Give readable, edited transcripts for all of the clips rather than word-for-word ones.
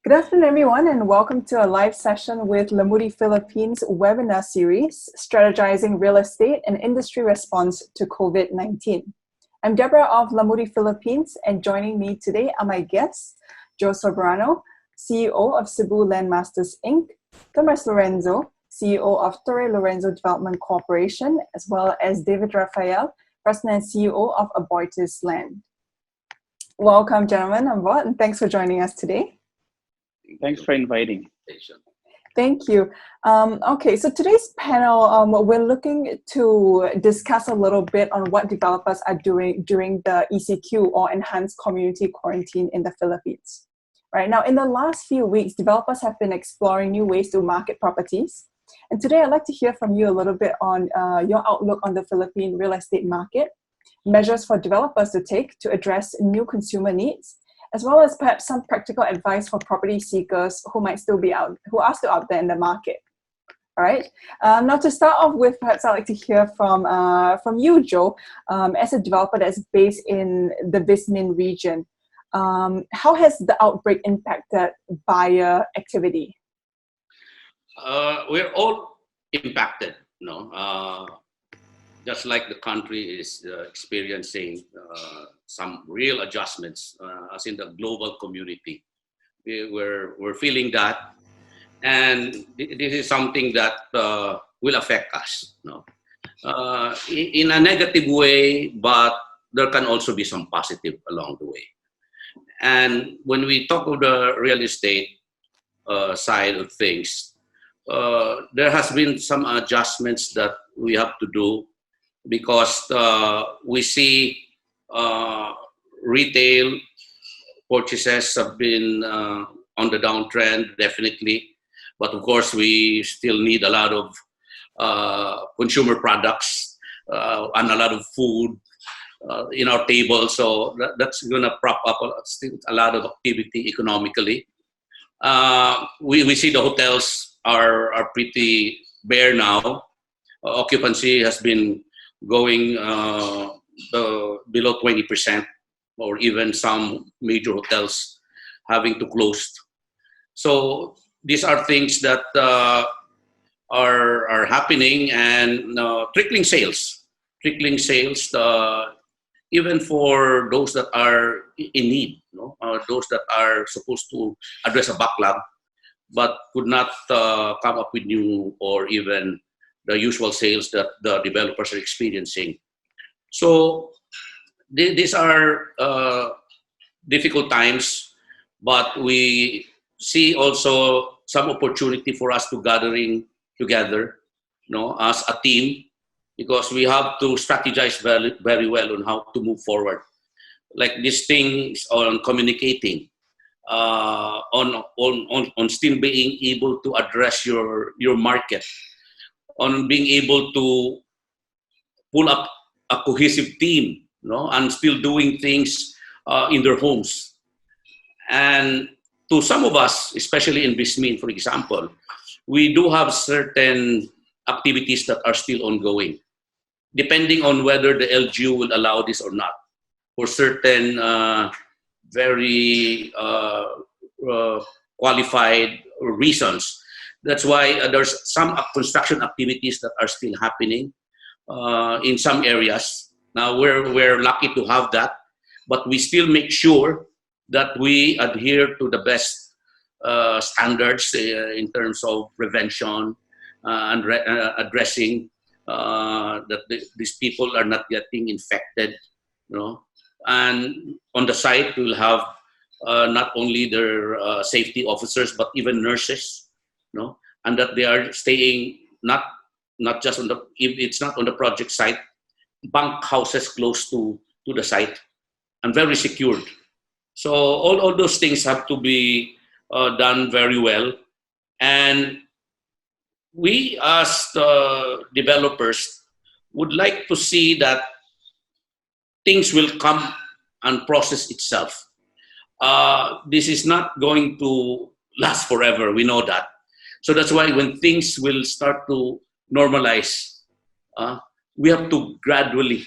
Good afternoon, everyone, and welcome to a live session with Lamudi Philippines webinar series, Strategizing Real Estate and Industry Response to COVID-19. I'm Deborah of Lamudi Philippines, and joining me today are my guests, Jose Soberano, CEO of Cebu Landmasters, Inc., Tomas Lorenzo, CEO of Torre Lorenzo Development Corporation, as well as David Rafael, President and CEO of AboitizLand. Welcome, gentlemen, on board, and thanks for joining us today. Thanks for inviting. Thank you. Okay, so today's panel, we're looking to discuss a little bit on what developers are doing during the ECQ, or Enhanced Community Quarantine, in the Philippines. Right now, in the last few weeks, developers have been exploring new ways to market properties. And today I'd like to hear from you a little bit on your outlook on the Philippine real estate market, measures for developers to take to address new consumer needs, as well as perhaps some practical advice for property seekers who are still out there in the market. All right. Now, to start off with, perhaps I'd like to hear from you, Joe, as a developer that's based in the Vismin region. How has the outbreak impacted buyer activity? We're all impacted, just like the country is experiencing some real adjustments, as in the global community. We're feeling that, and this is something that will affect us, in a negative way, but there can also be some positive along the way. And when we talk of the real estate side of things, there has been some adjustments that we have to do, because we see retail purchases have been on the downtrend, definitely. But of course, we still need a lot of consumer products and a lot of food in our table. So that's going to prop up a lot of activity economically. We see the hotels are pretty bare now. Occupancy has been going below 20%, or even some major hotels having to close. So these are things that are happening, and trickling sales, even for those that are in need, those that are supposed to address a backlog, but could not come up with new or even the usual sales that the developers are experiencing. So these are difficult times, but we see also some opportunity for us to gathering together, as a team, because we have to strategize very, very well on how to move forward. Like these things on communicating, on still being able to address your market, on being able to pull up a cohesive team, and still doing things in their homes. And to some of us, especially in Vismin, for example, we do have certain activities that are still ongoing, depending on whether the LGU will allow this or not, for certain very qualified reasons. That's why there's some construction activities that are still happening in some areas. Now, we're lucky to have that, but we still make sure that we adhere to the best standards in terms of prevention and addressing that these people are not getting infected. And on the site, we'll have not only their safety officers, but even nurses, and that they are staying not just on the, if it's not on the project site, bunk houses close to the site and very secured. So all those things have to be done very well. And we as developers would like to see that things will come and process itself. This is not going to last forever, we know that. So that's why when things will start to normalize, we have to gradually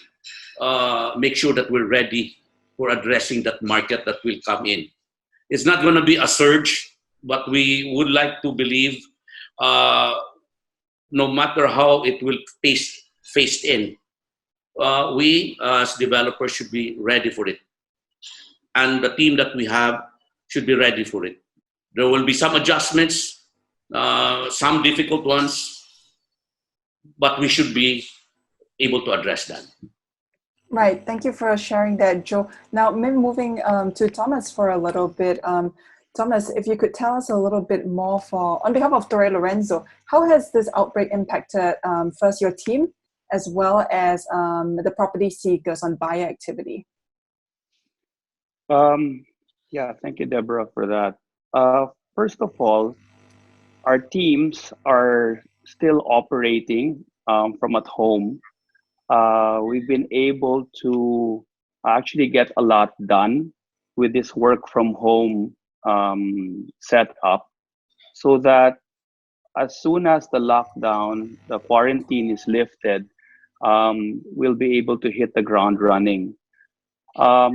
make sure that we're ready for addressing that market that will come in. It's not going to be a surge but we would like to believe, no matter how it will phased in, we as developers should be ready for it, and the team that we have should be ready for it. There will be some adjustments, some difficult ones, but we should be able to address that. Right. Thank you for sharing that, Joe. Now, maybe moving to Thomas for a little bit. Thomas, if you could tell us a little bit more on behalf of Torre Lorenzo, how has this outbreak impacted first your team as well as the property seekers on buyer activity? Yeah, thank you, Deborah, for that. First of all, our teams are still operating from at home. We've been able to actually get a lot done with this work from home setup, so that as soon as the lockdown, the quarantine is lifted, we'll be able to hit the ground running. For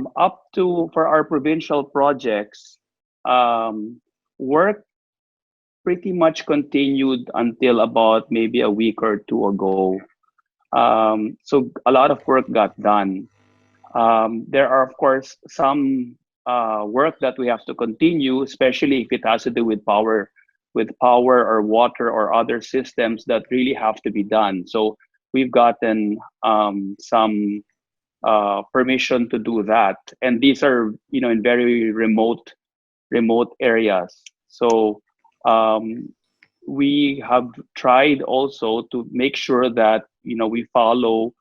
our provincial projects, work pretty much continued until about maybe a week or two ago. So a lot of work got done. There are, of course, some work that we have to continue, especially if it has to do with power or water or other systems that really have to be done. So we've gotten some permission to do that, and these are, in very remote areas. So we have tried also to make sure that we follow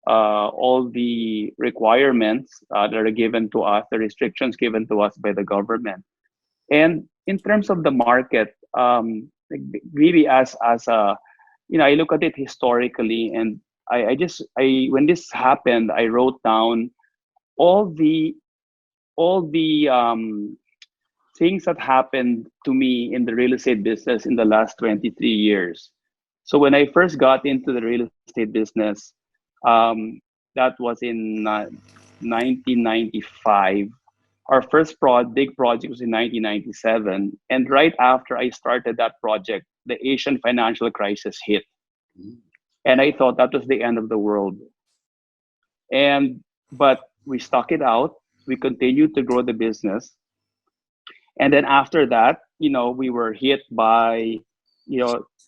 all the requirements that are given to us, the restrictions given to us by the government. And in terms of the market, really as a, I look at it historically, and when this happened, I wrote down all the things that happened to me in the real estate business in the last 23 years. So when I first got into the real estate business, that was in 1995. Our first big project was in 1997. And right after I started that project, the Asian financial crisis hit. And I thought that was the end of the world. But we stuck it out. We continued to grow the business. And then after that, we were hit by,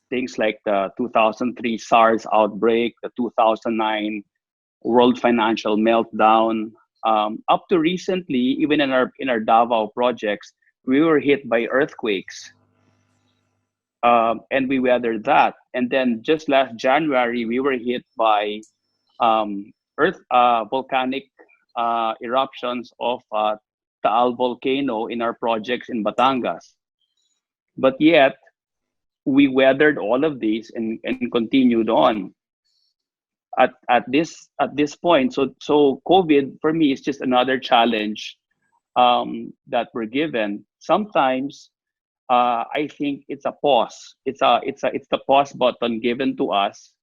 things like the 2003 SARS outbreak, the 2009 world financial meltdown. Up to recently, even in our Davao projects, we were hit by earthquakes. And we weathered that. And then just last January, we were hit by volcanic eruptions of Taal volcano in our projects in Batangas. But yet, we weathered all of these and continued on. At this point, so COVID for me is just another challenge that we're given. Sometimes I think it's a pause. It's the pause button given to us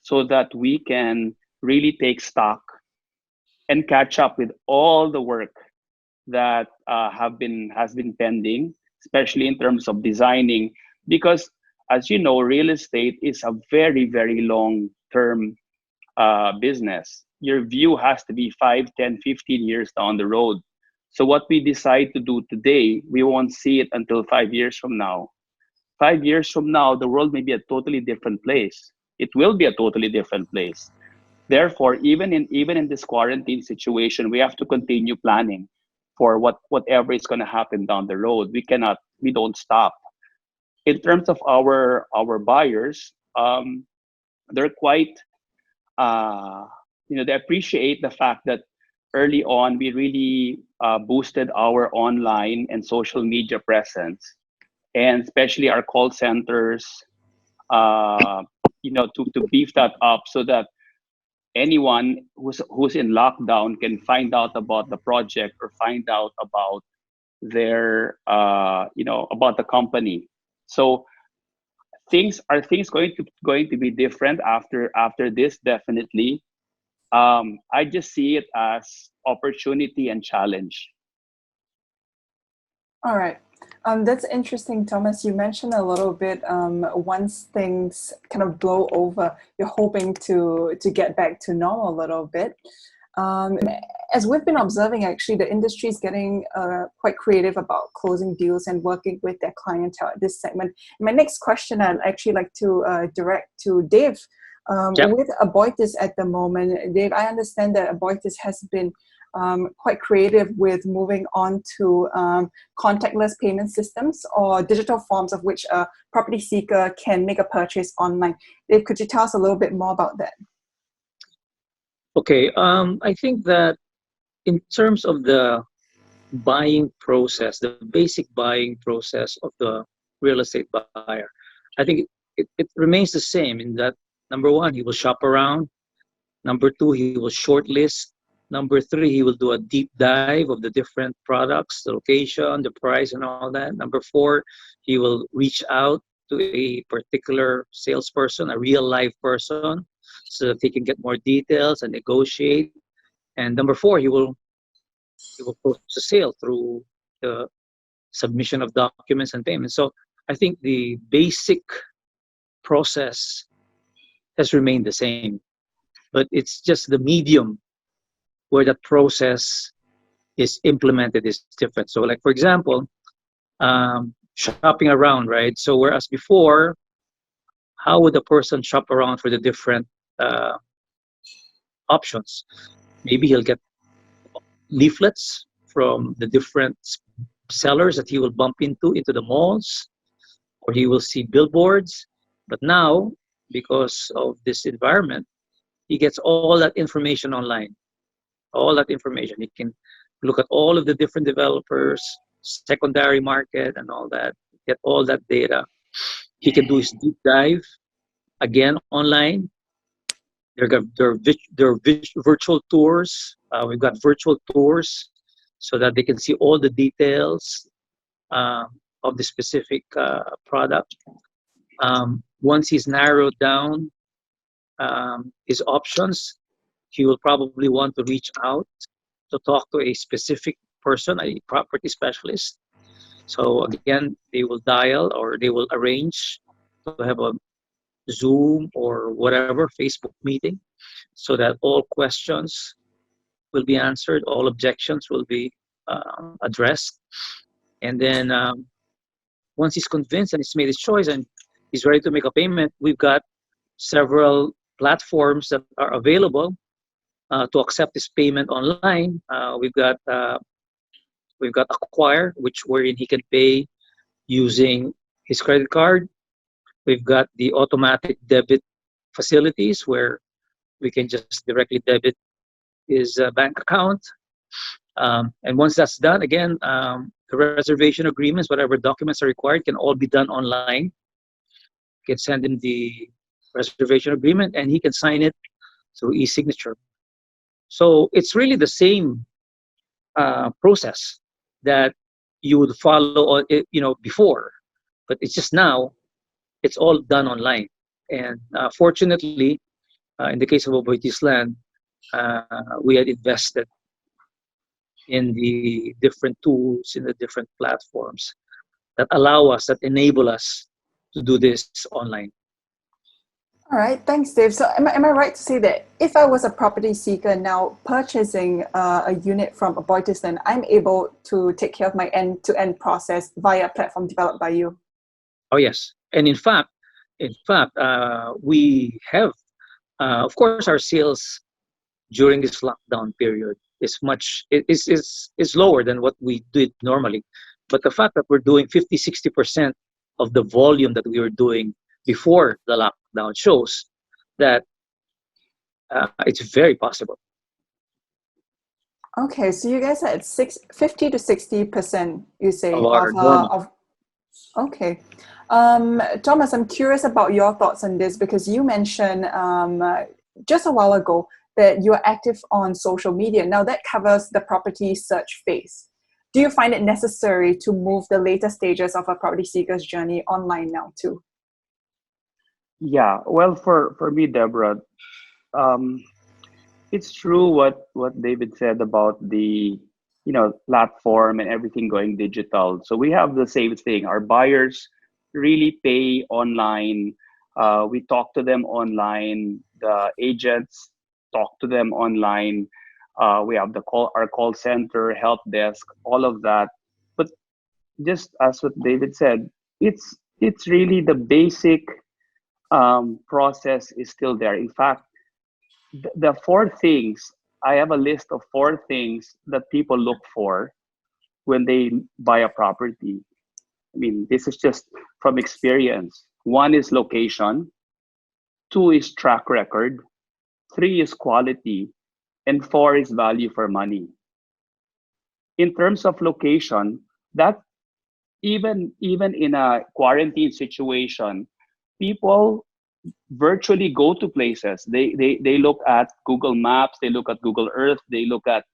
so that we can really take stock and catch up with all the work that has been pending, especially in terms of designing, because as you know, real estate is a very, very long-term business. Your view has to be 5, 10, 15 years down the road. So what we decide to do today, we won't see it until 5 years from now. 5 years from now, the world may be a totally different place. It will be a totally different place. Therefore, even in this quarantine situation, we have to continue planning for whatever is going to happen down the road. We don't stop. In terms of our buyers, they're quite, they appreciate the fact that early on we really boosted our online and social media presence, and especially our call centers, to beef that up so that anyone who's in lockdown can find out about the project or find out about their about the company. So are things going to be different after this? Definitely. I just see it as opportunity and challenge. All right. That's interesting, Thomas. You mentioned a little bit once things kind of blow over, you're hoping to get back to normal a little bit. As we've been observing, actually, the industry is getting quite creative about closing deals and working with their clientele at this segment. My next question I'd actually like to direct to Dave. With Aboitis at the moment, Dave, I understand that Aboitis has been quite creative with moving on to contactless payment systems or digital forms of which a property seeker can make a purchase online. Dave, could you tell us a little bit more about that? Okay, I think that in terms of the buying process, the basic buying process of the real estate buyer, I think it remains the same in that, number one, he will shop around. Number two, he will shortlist. Number three, he will do a deep dive of the different products, the location, the price, and all that. Number four, he will reach out to a particular salesperson, a real live person, so that he can get more details and negotiate. And number four, he will close the sale through the submission of documents and payments. So I think the basic process has remained the same, but it's just the medium where that process is implemented is different. So like, for example, shopping around, right? So whereas before, how would a person shop around for the different options? Maybe he'll get leaflets from the different sellers that he will bump into the malls, or he will see billboards. But now, because of this environment, he gets all that information online. All that information. He can look at all of the different developers, secondary market, and all that. Get all that data. He can do his deep dive again online. There are virtual tours. We've got virtual tours so that they can see all the details of the specific product. Once he's narrowed down his options, he will probably want to reach out to talk to a specific person, a property specialist. So again, they will dial or they will arrange to have a Zoom or whatever Facebook meeting so that all questions will be answered, all objections will be addressed. And then once he's convinced and he's made his choice and he's ready to make a payment, we've got several platforms that are available to accept this payment online. We've got Acquire, wherein he can pay using his credit card. We've got the automatic debit facilities where we can just directly debit his bank account. And once that's done, again, the reservation agreements, whatever documents are required, can all be done online. You can send him the reservation agreement and he can sign it through e-signature. So it's really the same process that you would follow, before, but it's just now it's all done online. And fortunately, in the case of AboitizLand, we had invested in the different tools, in the different platforms that enable us to do this online. All right, thanks, Dave. So am I right to say that if I was a property seeker now purchasing a unit from AboitizLand, I'm able to take care of my end-to-end process via a platform developed by you? Oh, yes. And in fact, we have, of course, our sales during this lockdown period is lower than what we did normally. But the fact that we're doing 50-60% of the volume that we were doing before the lockdown shows that it's very possible. Okay, so you guys are at 50 to 60%, you say, okay. Thomas, I'm curious about your thoughts on this because you mentioned just a while ago that you're active on social media. Now that covers the property search phase. Do you find it necessary to move the later stages of a property seeker's journey online now too? Yeah, well, for me, Deborah, it's true what David said about the platform and everything going digital. So we have the same thing. Our buyers really pay online. We talk to them online. The agents talk to them online. We have our call center, help desk, all of that. But just as what David said, it's really the basic process is still there. In fact, the four things, I have a list of four things that people look for when they buy a property. I mean, this is just from experience. One is location, two is track record, three is quality, and four is value for money. In terms of location, that even in a quarantine situation, people virtually go to places. They look at Google Maps, they look at Google Earth, they look at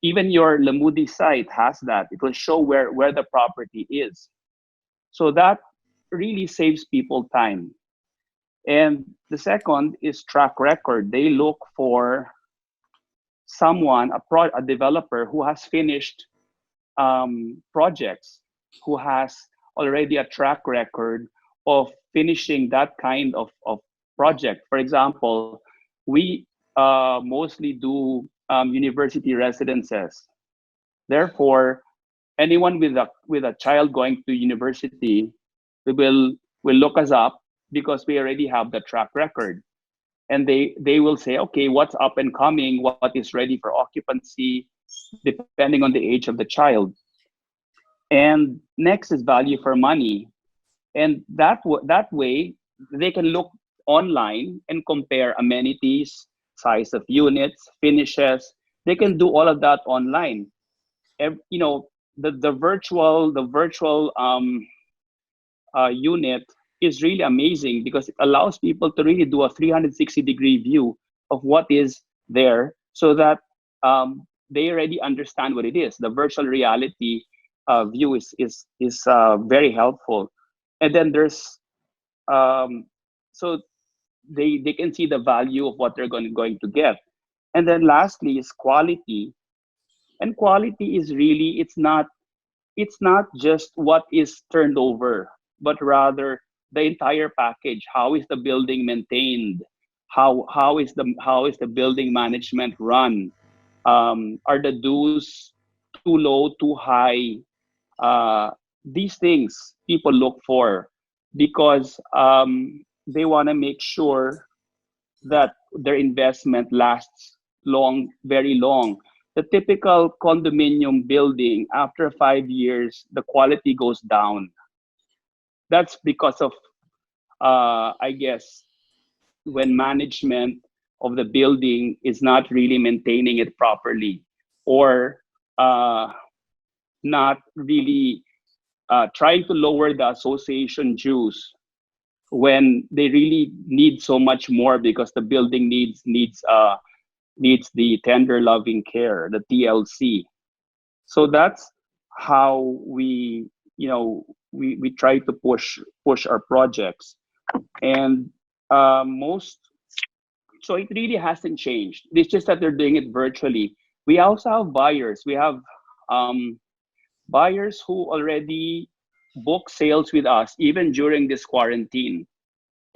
even your Lamudi site has that. It will show where the property is. So that really saves people time. And the second is track record. They look for someone, a developer who has finished projects, who has already a track record of finishing that kind of project. For example, we mostly do university residences. Therefore, anyone with a child going to university will look us up because we already have the track record. And they will say, okay, what's up and coming, what is ready for occupancy, depending on the age of the child. And next is value for money. And that way, they can look online and compare amenities, size of units, finishes. They can do all of that online. The virtual unit is really amazing because it allows people to really do a 360-degree view of what is there, so that they already understand what it is. The virtual reality view is very helpful. And then there's so they can see the value of what they're going to get. And then lastly is quality. And quality is really, it's not just what is turned over, but rather the entire package. How is the building maintained? How is the building management run? Are the dues too low, too high? These things people look for because they want to make sure that their investment lasts long, very long. The typical condominium building, after 5 years, the quality goes down. That's because of, I guess, when management of the building is not really maintaining it properly, or not really trying to lower the association dues when they really need so much more because the building needs the tender loving care, the TLC. So that's how we try to push our projects. And so it really hasn't changed. It's just that they're doing it virtually. We also have buyers. We have buyers who already book sales with us even during this quarantine,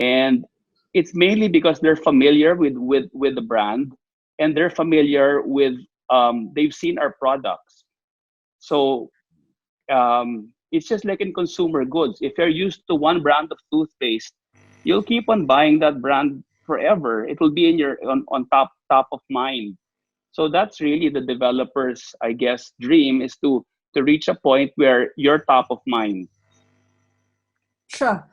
and it's mainly because they're familiar with the brand, and they're familiar with they've seen our products. So it's just like in consumer goods. If you're used to one brand of toothpaste, you'll keep on buying that brand forever. It will be in your on top of mind. So that's really the developer's, I guess, dream, is to reach a point where you're top of mind. Sure.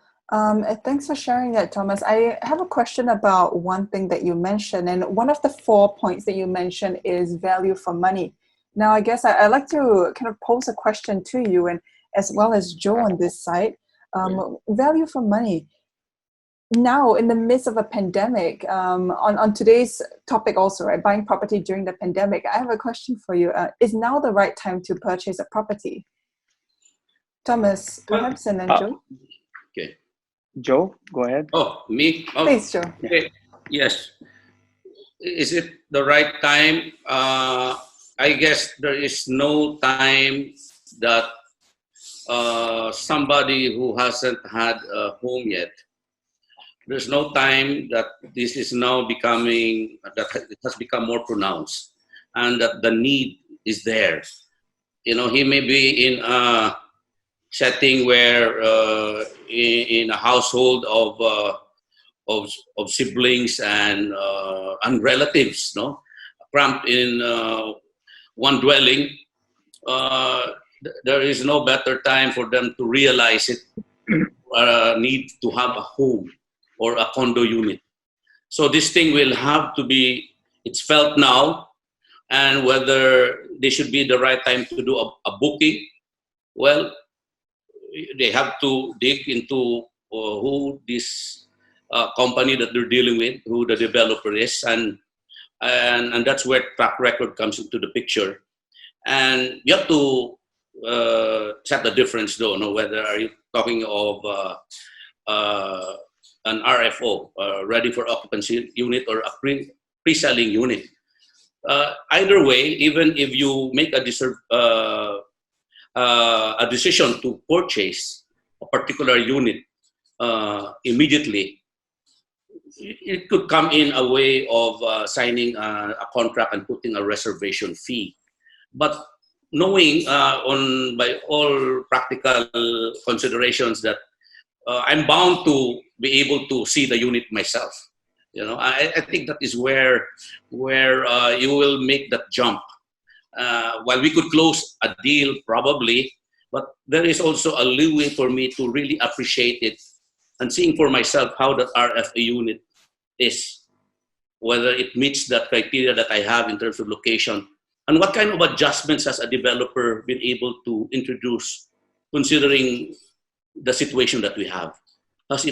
Thanks for sharing that, Thomas. I have a question about one thing that you mentioned, and one of the 4 points that you mentioned is value for money. Now, I guess I'd like to kind of pose a question to you, and as well as Joe on this side. Value for money. Now, in the midst of a pandemic, on today's topic also, right, buying property during the pandemic, I have a question for you. Is now the right time to purchase a property? Thomas, perhaps, and then Joe? Okay. Joe, go ahead. Oh, me? Oh, please, Joe. Okay. Yes. Is it the right time? I guess there is no time that somebody who hasn't had a home yet, there's no time that this is now becoming, that it has become more pronounced and that the need is there. You know, he may be in a setting where in a household of siblings and relatives, no, cramped in one dwelling. There is no better time for them to realize it need to have a home or a condo unit. So this thing will have to be, it's felt now, and whether they should be the right time to do a booking, well, they have to dig into who this company that they're dealing with, who the developer is, and that's where track record comes into the picture. And you have to set the difference though, no? Whether are you talking of an RFO, ready for occupancy unit, or a pre-selling unit. Either way, even if you make a decision to purchase a particular unit immediately, it could come in a way of signing a contract and putting a reservation fee. But knowing by all practical considerations that I'm bound to be able to see the unit myself. You know, I think that is where you will make that jump. While we could close a deal probably, but there is also a leeway for me to really appreciate it and seeing for myself how that RFA unit is, whether it meets that criteria that I have in terms of location, and what kind of adjustments has a developer been able to introduce considering the situation that we have. Has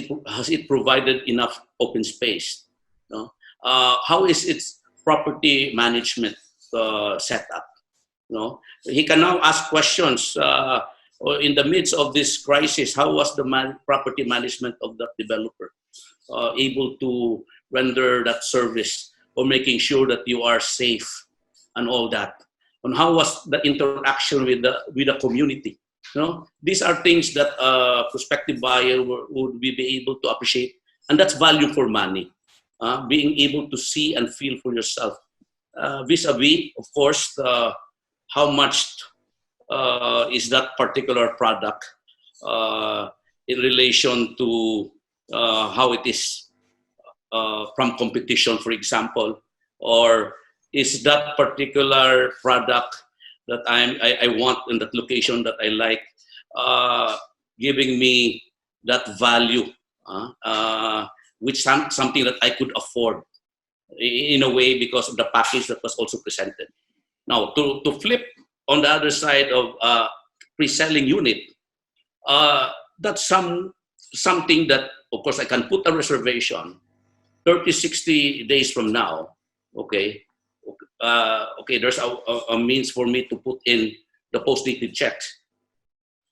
it provided enough open space? No? How is its property management set up? No? He can now ask questions in the midst of this crisis. How was the property management of that developer able to render that service, or making sure that you are safe and all that? And how was the interaction with the community? You know, these are things that a prospective buyer would be able to appreciate, and that's value for money. Being able to see and feel for yourself, vis-a-vis, of course, how much is that particular product in relation to how it is from competition, for example, or is that particular product that I want in that location that I like, giving me that value, which something that I could afford in a way because of the package that was also presented. Now, to flip on the other side of pre-selling unit, that's something that, of course, I can put a reservation 30, 60 days from now, okay? Okay, there's a means for me to put in the post-dated checks.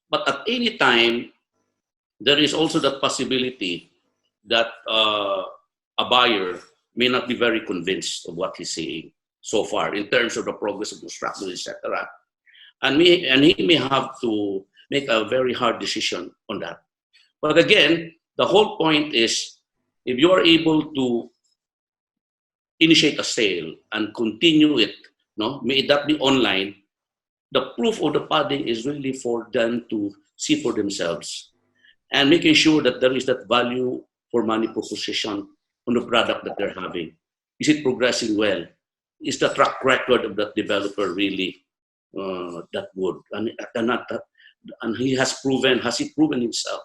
But at any time, there is also the possibility that a buyer may not be very convinced of what he's saying so far in terms of the progress of construction, etc. And he may have to make a very hard decision on that. But again, the whole point is, if you are able to initiate a sale and continue it, no, may that be online, the proof of the pudding is really for them to see for themselves and making sure that there is that value for money proposition on the product that they're having. Is it progressing well? Is the track record of that developer really that good? And he has he proven himself?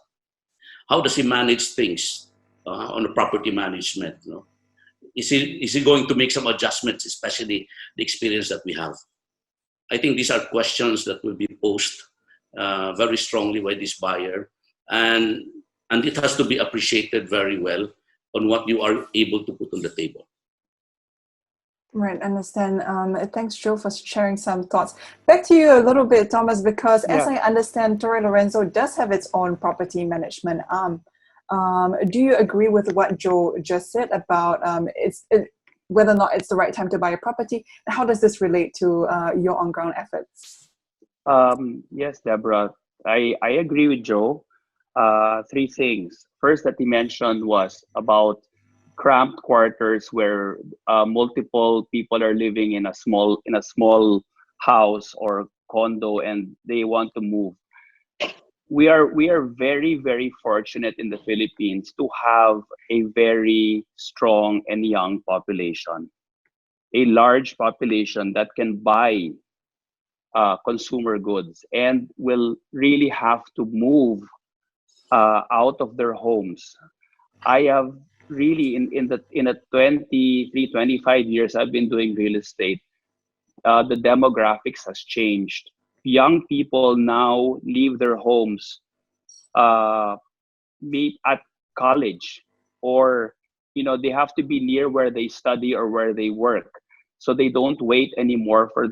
How does he manage things on the property management? You know? Is he going to make some adjustments, especially the experience that we have? I think these are questions that will be posed very strongly by this buyer, and it has to be appreciated very well on what you are able to put on the table. Right, understand. Thanks, Joe, for sharing some thoughts. Back to you a little bit, Thomas, because as I understand, Torre Lorenzo does have its own property management arm. Do you agree with what Joe just said about whether or not it's the right time to buy a property? And how does this relate to your on-ground efforts? Yes, Deborah, I agree with Joe. Three things. First that he mentioned was about cramped quarters where multiple people are living in a small house or condo and they want to move. We are very, very fortunate in the Philippines to have a very strong and young population, a large population that can buy consumer goods and will really have to move out of their homes. I have really in the 23, 25 years I've been doing real estate, the demographics has changed. Young people now leave their homes, meet at college, or they have to be near where they study or where they work, so they don't wait anymore for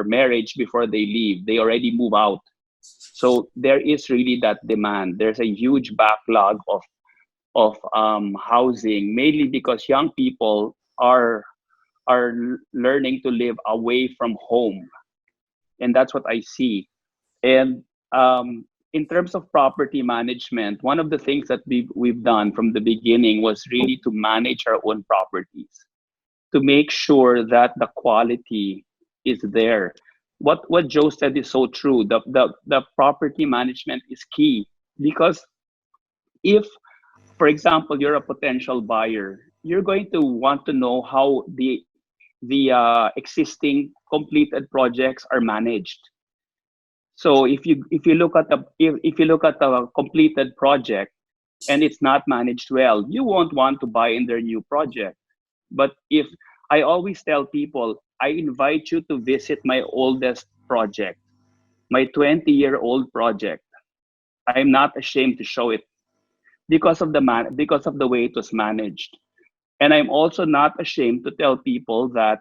marriage before they leave. They already move out. So there is really that demand. There's a huge backlog of housing, mainly because young people are learning to live away from home, and that's what I see. And in terms of property management, one of the things that we've done from the beginning was really to manage our own properties, to make sure that the quality is there. What Joe said is so true. The property management is key, because if, for example, you're a potential buyer, you're going to want to know how the existing completed projects are managed. So if you look at the completed project and it's not managed well, you won't want to buy in their new project. But if I always tell people, I invite you to visit my oldest project, my 20-year-old project. I'm not ashamed to show it because of the way it was managed. And I'm also not ashamed to tell people that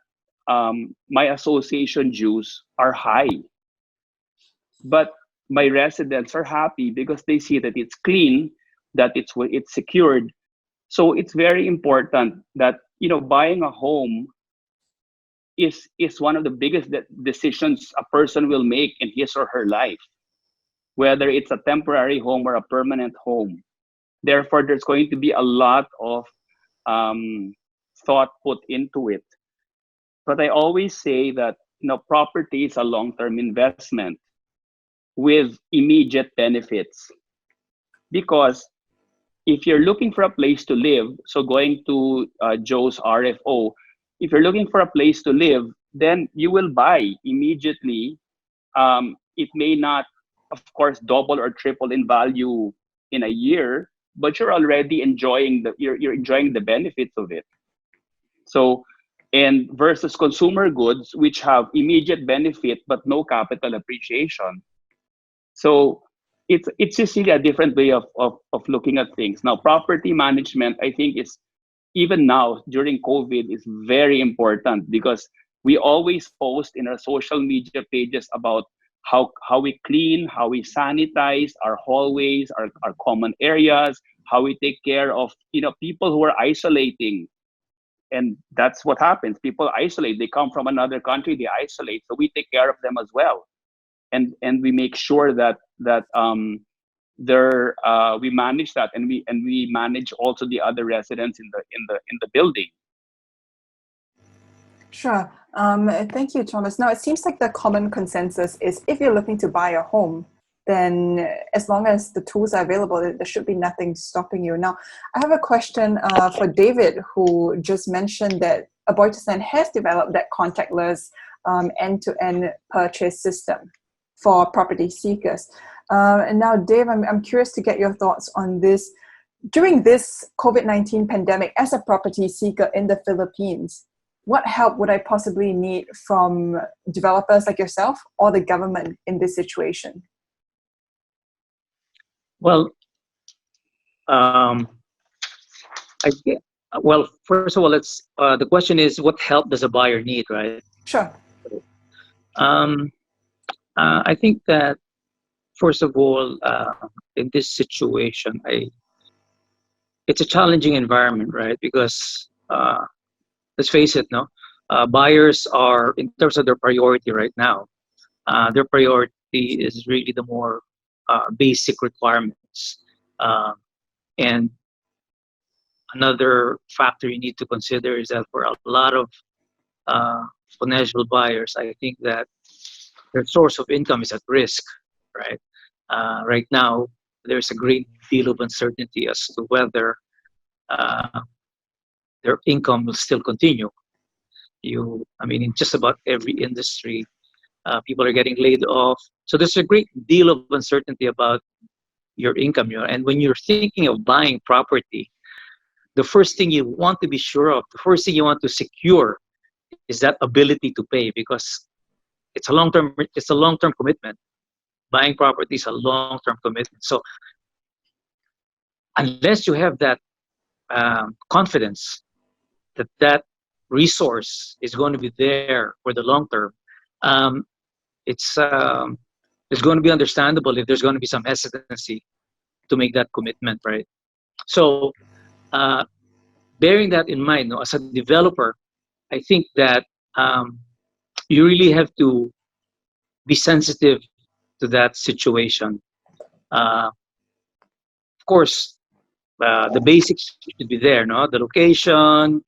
my association dues are high. But my residents are happy because they see that it's clean, that it's secured. So it's very important that buying a home is one of the biggest decisions a person will make in his or her life, whether it's a temporary home or a permanent home. Therefore, there's going to be a lot of thought put into it. But I always say that property is a long-term investment with immediate benefits. Because if you're looking for a place to live, so going to Joe's RFO, if you're looking for a place to live, then you will buy immediately. It may not, of course, double or triple in value in a year, but you're already enjoying you're enjoying the benefits of it. So, and versus consumer goods, which have immediate benefit but no capital appreciation. So it's just really a different way of looking at things. Now, property management, I think, is even now during COVID is very important, because we always post in our social media pages about how we clean, how we sanitize our hallways, our common areas, how we take care of people who are isolating. And that's what happens. People isolate. They come from another country, they isolate. So we take care of them as well. And we make sure that we manage that, and we manage also the other residents in the building. Sure. Thank you, Thomas. Now, it seems like the common consensus is if you're looking to buy a home, then as long as the tools are available, there should be nothing stopping you. Now, I have a question for David, who just mentioned that AboitizLand has developed that contactless end-to-end purchase system for property seekers. And now, Dave, I'm curious to get your thoughts on this. During this COVID-19 pandemic, as a property seeker in the Philippines, what help would I possibly need from developers like yourself or the government in this situation? Well, first of all, the question is, what help does a buyer need, right? Sure. I think that, first of all, in this situation, it's a challenging environment, right? Because let's face it, no, buyers are, in terms of their priority right now, their priority is really the more basic requirements. And another factor you need to consider is that for a lot of potential buyers, I think that their source of income is at risk, right? Right now, there's a great deal of uncertainty as to whether their income will still continue. I mean, in just about every industry, people are getting laid off. So there's a great deal of uncertainty about your income. And when you're thinking of buying property, the first thing you want to be sure of, the first thing you want to secure is that ability to pay, because it's a long-term commitment. Buying property is a long-term commitment. So unless you have that confidence that that resource is going to be there for the long term, it's going to be understandable if there's going to be some hesitancy to make that commitment, right? So bearing that in mind, no, as a developer, I think that you really have to be sensitive to that situation. Of course, the basics should be there, no? The location,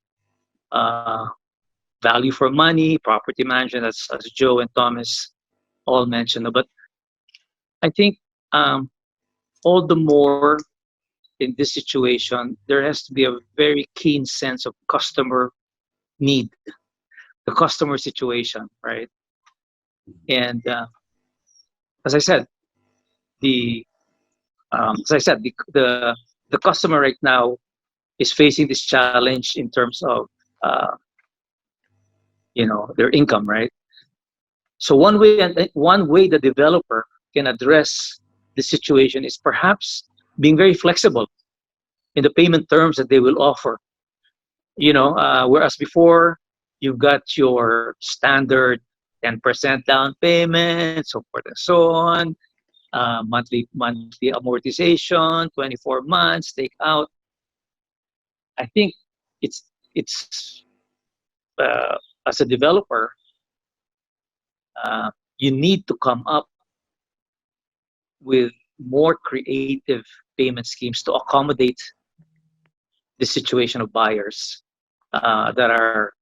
value for money, property management, as Joe and Thomas all mentioned. But I think all the more in this situation, there has to be a very keen sense of customer need, the customer situation, right? And as I said, the customer right now is facing this challenge in terms of their income, right? So one way the developer can address the situation is perhaps being very flexible in the payment terms that they will offer. Whereas before you've got your standard 10% down payment, so forth and so on, monthly amortization, 24 months, take out. I think it's as a developer, you need to come up with more creative payment schemes to accommodate the situation of buyers that are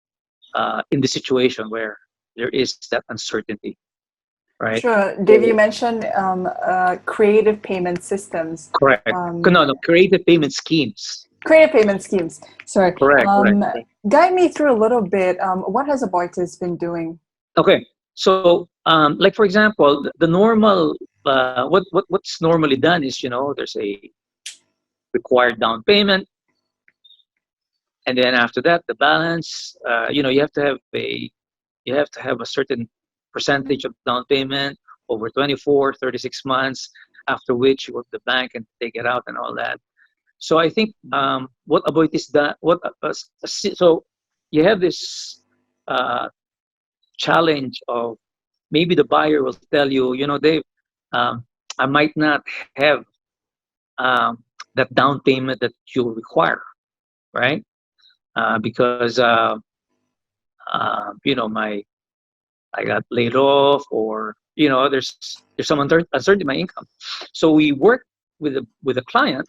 in the situation where there is that uncertainty, right? Sure. Dave, you mentioned creative payment systems. Correct. No, creative payment schemes. Creative payment schemes. Sorry. Correct. Guide me through a little bit. What has Aboitiz been doing? Okay. So, like for example, the normal what's normally done is there's a required down payment, and then after that the balance. You have to have a certain percentage of down payment over 24, 36 months, after which you go to the bank and take it out and all that. So I think what Aboitiz done, so you have this challenge of maybe the buyer will tell you, Dave, I might not have that down payment that you require, right? Because I got laid off, or there's some uncertainty in my income. So we work with the client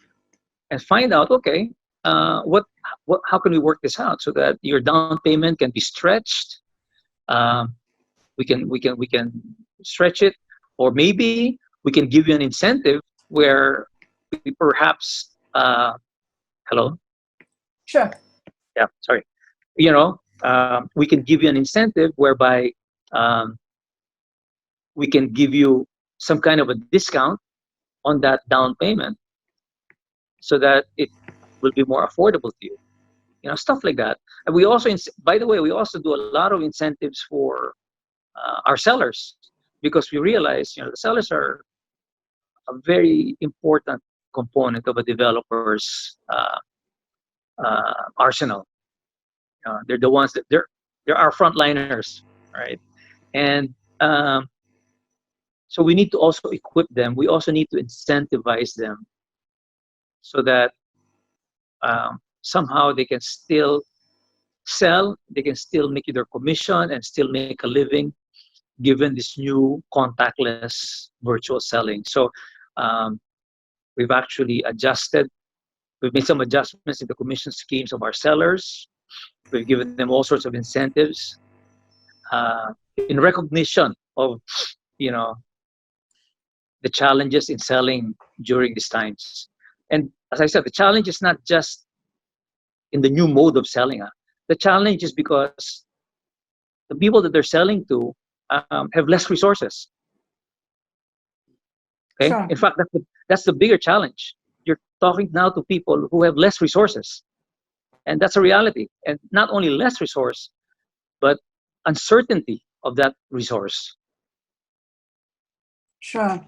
and find out, okay, how can we work this out so that your down payment can be stretched? We can stretch it, or maybe we can give you an incentive where we perhaps hello. Sure. Yeah, sorry. We can give you an incentive whereby we can give you some kind of a discount on that down payment so that it will be more affordable to you. Stuff like that. And we also, by the way, we also do a lot of incentives for our sellers, because we realize, the sellers are a very important component of a developer's arsenal. They're the ones that they're our frontliners, right? And so we need to also equip them. We also need to incentivize them so that somehow they can still sell, they can still make their commission and still make a living given this new contactless virtual selling. So we've actually we've made some adjustments in the commission schemes of our sellers. We've given them all sorts of incentives in recognition of, the challenges in selling during these times. And as I said, the challenge is not just in the new mode of selling. The challenge is because the people that they're selling to have less resources. Okay. Sure. In fact, that's the bigger challenge. You're talking now to people who have less resources, and that's a reality. And not only less resource, but uncertainty of that resource. Sure.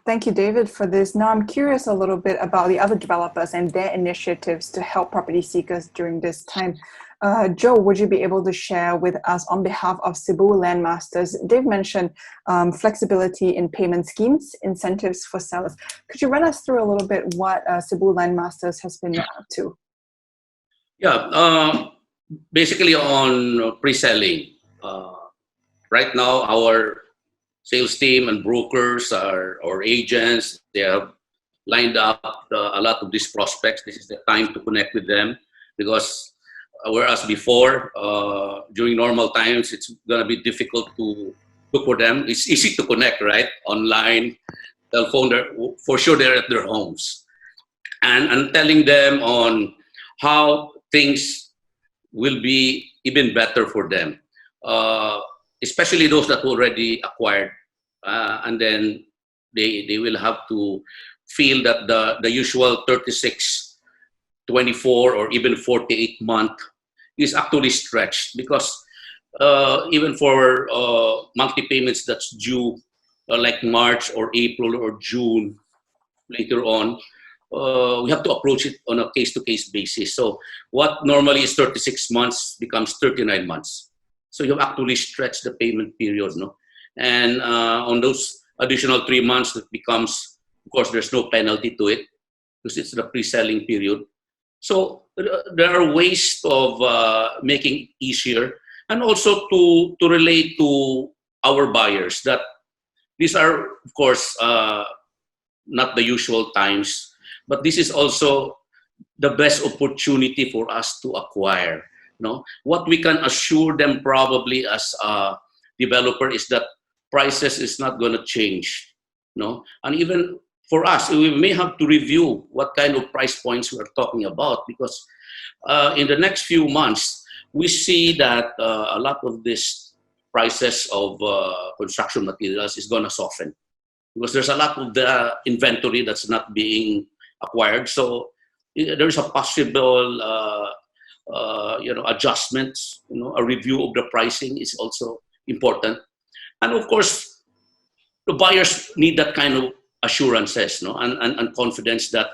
Thank you, David, for this. Now I'm curious a little bit about the other developers and their initiatives to help property seekers during this time. Joe, would you be able to share with us on behalf of Cebu Landmasters? Dave mentioned flexibility in payment schemes, incentives for sellers. Could you run us through a little bit what Cebu Landmasters has been up to? Yeah, basically on pre-selling. Right now, our sales team and brokers or agents, they have lined up a lot of these prospects. This is the time to connect with them because whereas before, during normal times, it's going to be difficult to look for them. It's easy to connect, right? Online, telephone, for sure they're at their homes. And telling them on how things will be even better for them. Especially those that already acquired, and then they will have to feel that the usual 36, 24, or even 48 month is actually stretched because even for monthly payments that's due like March or April or June later on, we have to approach it on a case-to-case basis. So what normally is 36 months becomes 39 months. So you actually stretch the payment period, no? And on those additional 3 months, that becomes, of course, there's no penalty to it because it's the pre-selling period. So there are ways of making it easier and also to relate to our buyers that these are, of course, not the usual times, but this is also the best opportunity for us to acquire. No, what we can assure them probably as a developer is that prices is not going to change. No, and even for us, we may have to review what kind of price points we're talking about because in the next few months we see that a lot of these prices of construction materials is going to soften because there's a lot of the inventory that's not being acquired. So there's a possible adjustments, a review of the pricing is also important. And of course, the buyers need that kind of assurances, and confidence that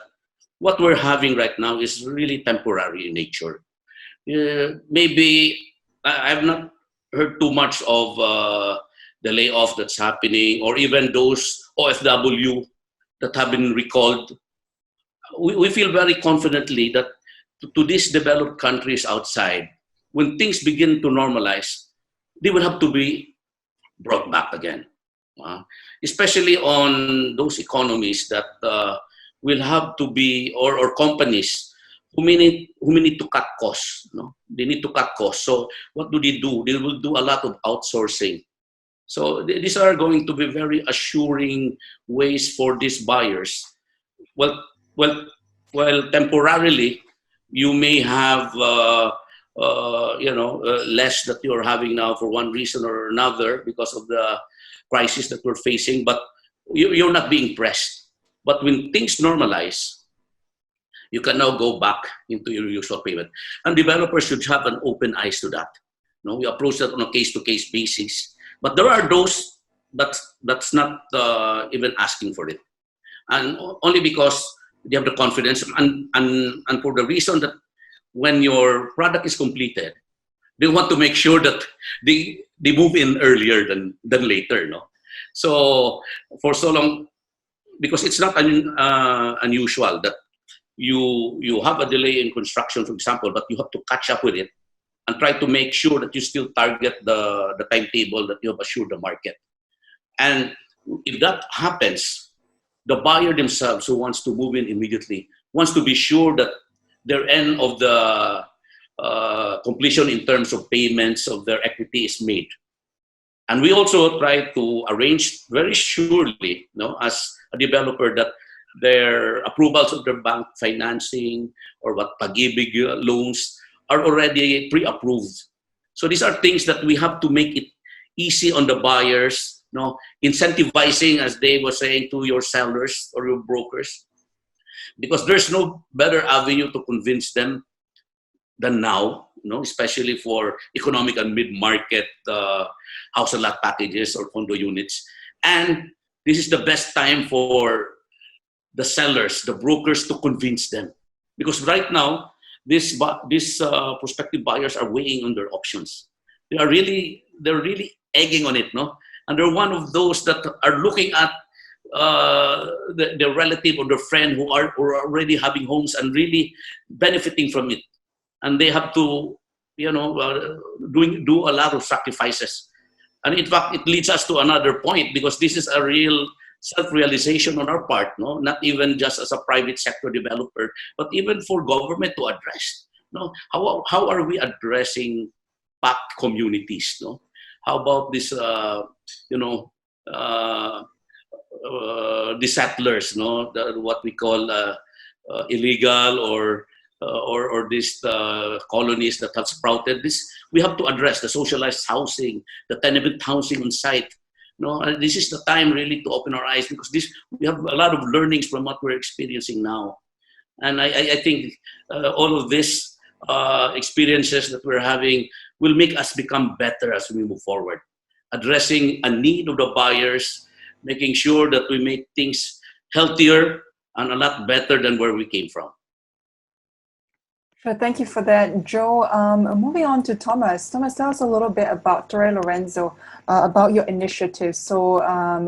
what we're having right now is really temporary in nature. Maybe I've not heard too much of the layoff that's happening or even those OFW that have been recalled. We feel very confidently that to these developed countries outside, when things begin to normalize, they will have to be brought back again. Especially on those economies that will have to be, or companies who may need to cut costs. They need to cut costs. So what do? They will do a lot of outsourcing. So these are going to be very assuring ways for these buyers. Well, temporarily, you may have less that you're having now for one reason or another because of the crisis that we're facing, but you're not being pressed. But when things normalize, you can now go back into your usual payment. And developers should have an open eyes to that. We approach that on a case-to-case basis. But there are those that's not even asking for it. And only because they have the confidence and for the reason that when your product is completed, they want to make sure that they move in earlier than later. So for so long, because it's not unusual that you have a delay in construction, for example, but you have to catch up with it and try to make sure that you still target the timetable that you have assured the market. And if that happens, the buyer themselves who wants to move in immediately wants to be sure that their end of the completion in terms of payments of their equity is made. And we also try to arrange very surely, as a developer, that their approvals of their bank financing or what pag-ibig loans are already pre-approved. So these are things that we have to make it easy on the buyers, incentivizing, as Dave was saying, to your sellers or your brokers, because there's no better avenue to convince them than now, especially for economic and mid-market house and lot packages or condo units. And this is the best time for the sellers, the brokers, to convince them, because right now these prospective buyers are weighing on their options. They're really egging on it, and they're one of those that are looking at their relative or their friend who are already having homes and really benefiting from it, and they have to do a lot of sacrifices. And in fact, it leads us to another point, because this is a real self-realization on our part, not even just as a private sector developer, but even for government to address. How are we addressing packed communities? How about this, the settlers, what we call illegal or these colonies that have sprouted? This we have to address: the socialized housing, the tenement housing on site. This is the time really to open our eyes, because we have a lot of learnings from what we're experiencing now. And I think all of these experiences that we're having will make us become better as we move forward, addressing a need of the buyers, making sure that we make things healthier and a lot better than where we came from. Sure, thank you for that, Joe. Moving on to Thomas. Thomas, tell us a little bit about Torre Lorenzo, about your initiatives. So,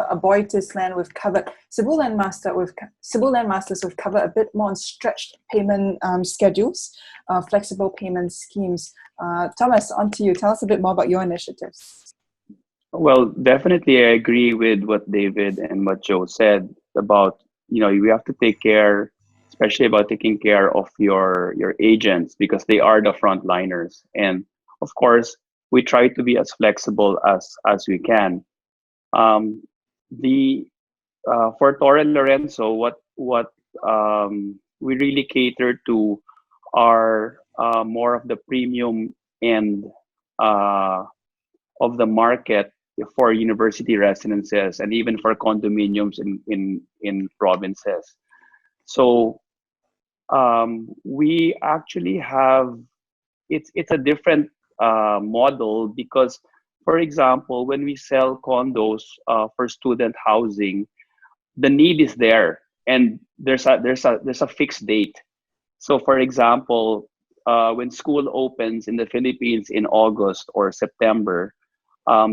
AboitizLand, we've covered. Cebu Landmasters, we've covered a bit more on stretched payment schedules, flexible payment schemes. Thomas, on to you. Tell us a bit more about your initiatives. Well, definitely I agree with what David and what Joe said about, we have to take care, especially about taking care of your agents, because they are the frontliners. And of course, we try to be as flexible as we can. For Torre Lorenzo, what we really cater to are more of the premium end of the market for university residences and even for condominiums in provinces. So we actually have, it's a different model, because, for example, when we sell condos for student housing, the need is there, and there's a fixed date. So, for example, when school opens in the Philippines in August or September,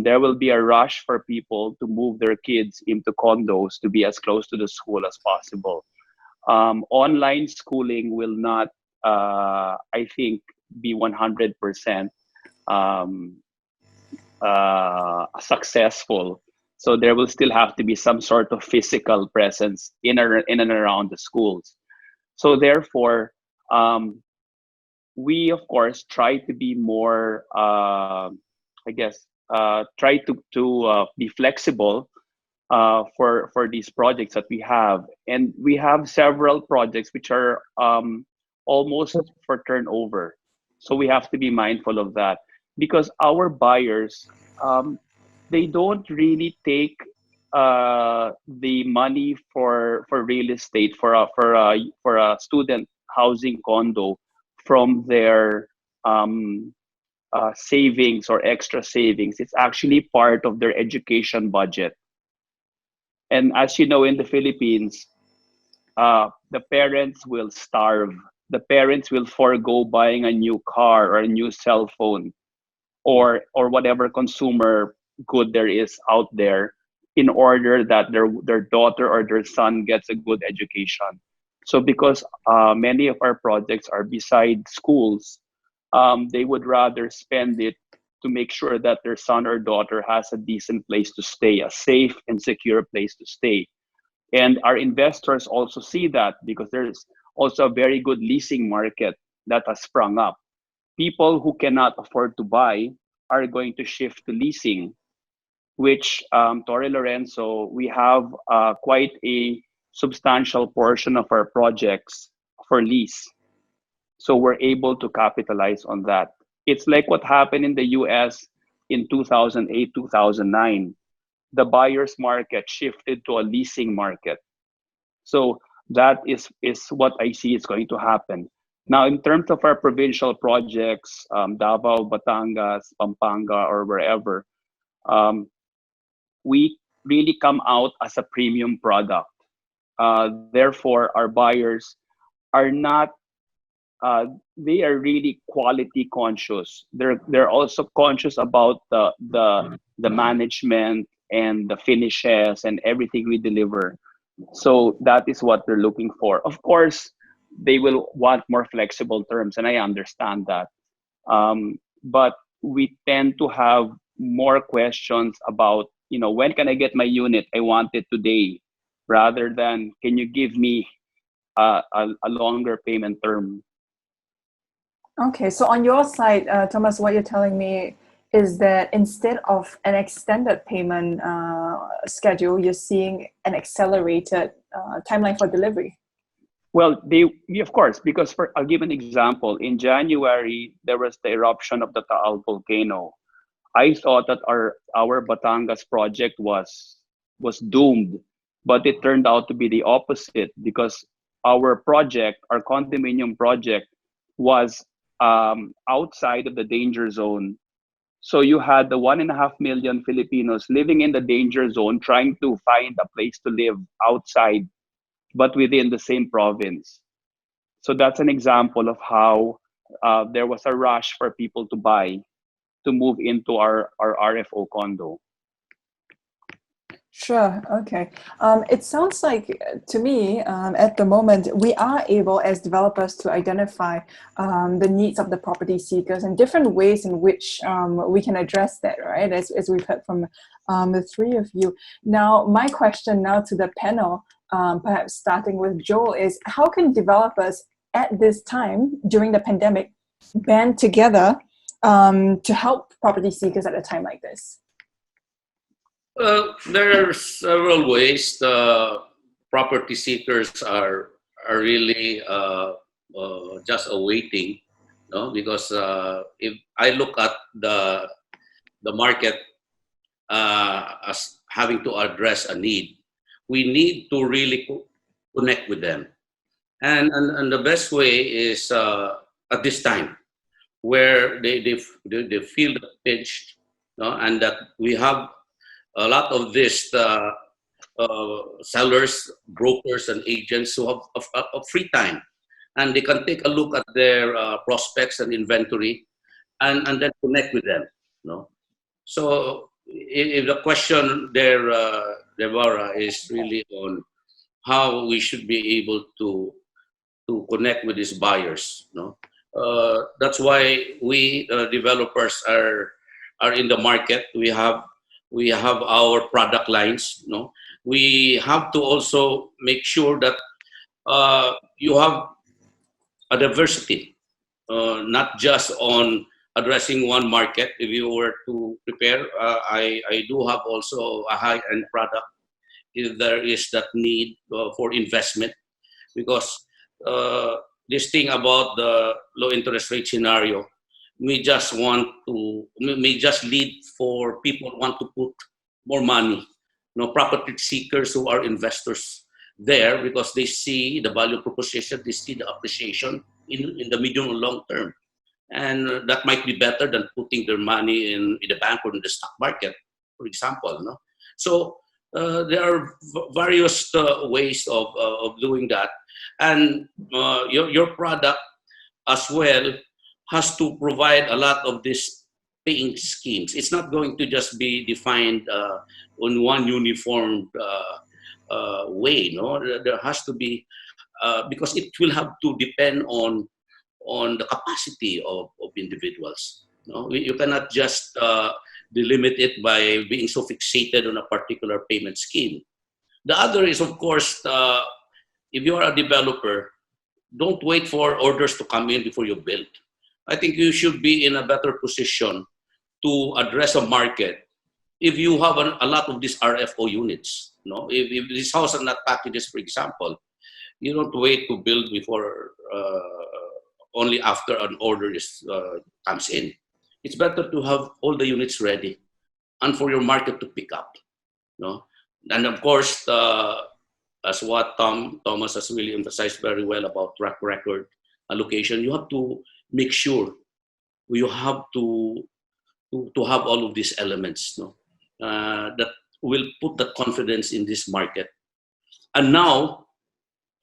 there will be a rush for people to move their kids into condos to be as close to the school as possible. Online schooling will not, I think, be 100% successful. So there will still have to be some sort of physical presence in and around the schools. So therefore, we of course try to be more, try to be flexible for these projects that we have. And we have several projects which are almost for turnover. So we have to be mindful of that, because our buyers, they don't really take the money for real estate for a student housing condo from their savings or extra savings. It's actually part of their education budget. And as you know, in the Philippines, the parents will starve. The parents will forego buying a new car or a new cell phone or whatever consumer good there is out there in order that their daughter or their son gets a good education. So because many of our projects are beside schools, they would rather spend it to make sure that their son or daughter has a decent place to stay, a safe and secure place to stay. And our investors also see that because there's also a very good leasing market that has sprung up. People who cannot afford to buy are going to shift to leasing, which Torre Lorenzo, we have quite a substantial portion of our projects for lease. So we're able to capitalize on that. It's like what happened in the US in 2008, 2009. The buyer's market shifted to a leasing market. So that is what I see is going to happen. Now, in terms of our provincial projects, Davao, Batangas, Pampanga, or wherever, we really come out as a premium product. Therefore, our buyers are not, they are really quality conscious. They're also conscious about the management and the finishes and everything we deliver. So that is what they're looking for. Of course, they will want more flexible terms, and I understand that. But we tend to have more questions about, when can I get my unit? I want it today, rather than, can you give me a longer payment term? Okay, so on your side, Thomas, what you're telling me is that instead of an extended payment schedule, you're seeing an accelerated timeline for delivery. Well, of course, because I'll give an example. In January, there was the eruption of the Taal volcano. I thought that our Batangas project was doomed, but it turned out to be the opposite, because our condominium project, was outside of the danger zone. So you had the 1.5 million Filipinos living in the danger zone, trying to find a place to live outside, but within the same province. So that's an example of how there was a rush for people to buy, to move into our RFO condo. Sure. Okay. It sounds like to me at the moment we are able as developers to identify the needs of the property seekers and different ways in which we can address that, right? As we've heard from the three of you. Now, my question now to the panel, perhaps starting with Joel, is how can developers at this time during the pandemic band together to help property seekers at a time like this? There are several ways. The property seekers are really just awaiting, because if I look at the market as having to address a need, we need to really connect with them, and the best way is at this time where they feel the pinch, and that we have a lot of these sellers, brokers, and agents who have free time, and they can take a look at their prospects and inventory, and then connect with them. So if the question there, Deborah, is really on how we should be able to connect with these buyers. That's why we developers are in the market. We have our product lines. We have to also make sure that you have a diversity, not just on addressing one market. If you were to prepare, I do have also a high-end product if there is that need for investment, because this thing about the low interest rate scenario may just lead for people who want to put more money, property seekers who are investors there, because they see the value proposition, they see the appreciation in the medium and long term, and that might be better than putting their money in the bank or in the stock market, for example. So there are various ways of doing that, and your product as well has to provide a lot of these paying schemes. It's not going to just be defined on one uniform way. There has to be, because it will have to depend on on the capacity of individuals. No? You cannot just delimit it by being so fixated on a particular payment scheme. The other is, of course, if you are a developer, don't wait for orders to come in before you build. I think you should be in a better position to address a market if you have a lot of these RFO units. No? If this house are not packages, for example, you don't wait to build before only after an order comes in. It's better to have all the units ready and for your market to pick up. No? And of course, as what Thomas has really emphasized very well about track record allocation, you have to make sure you have to have all of these elements, no? That will put the confidence in this market. And now,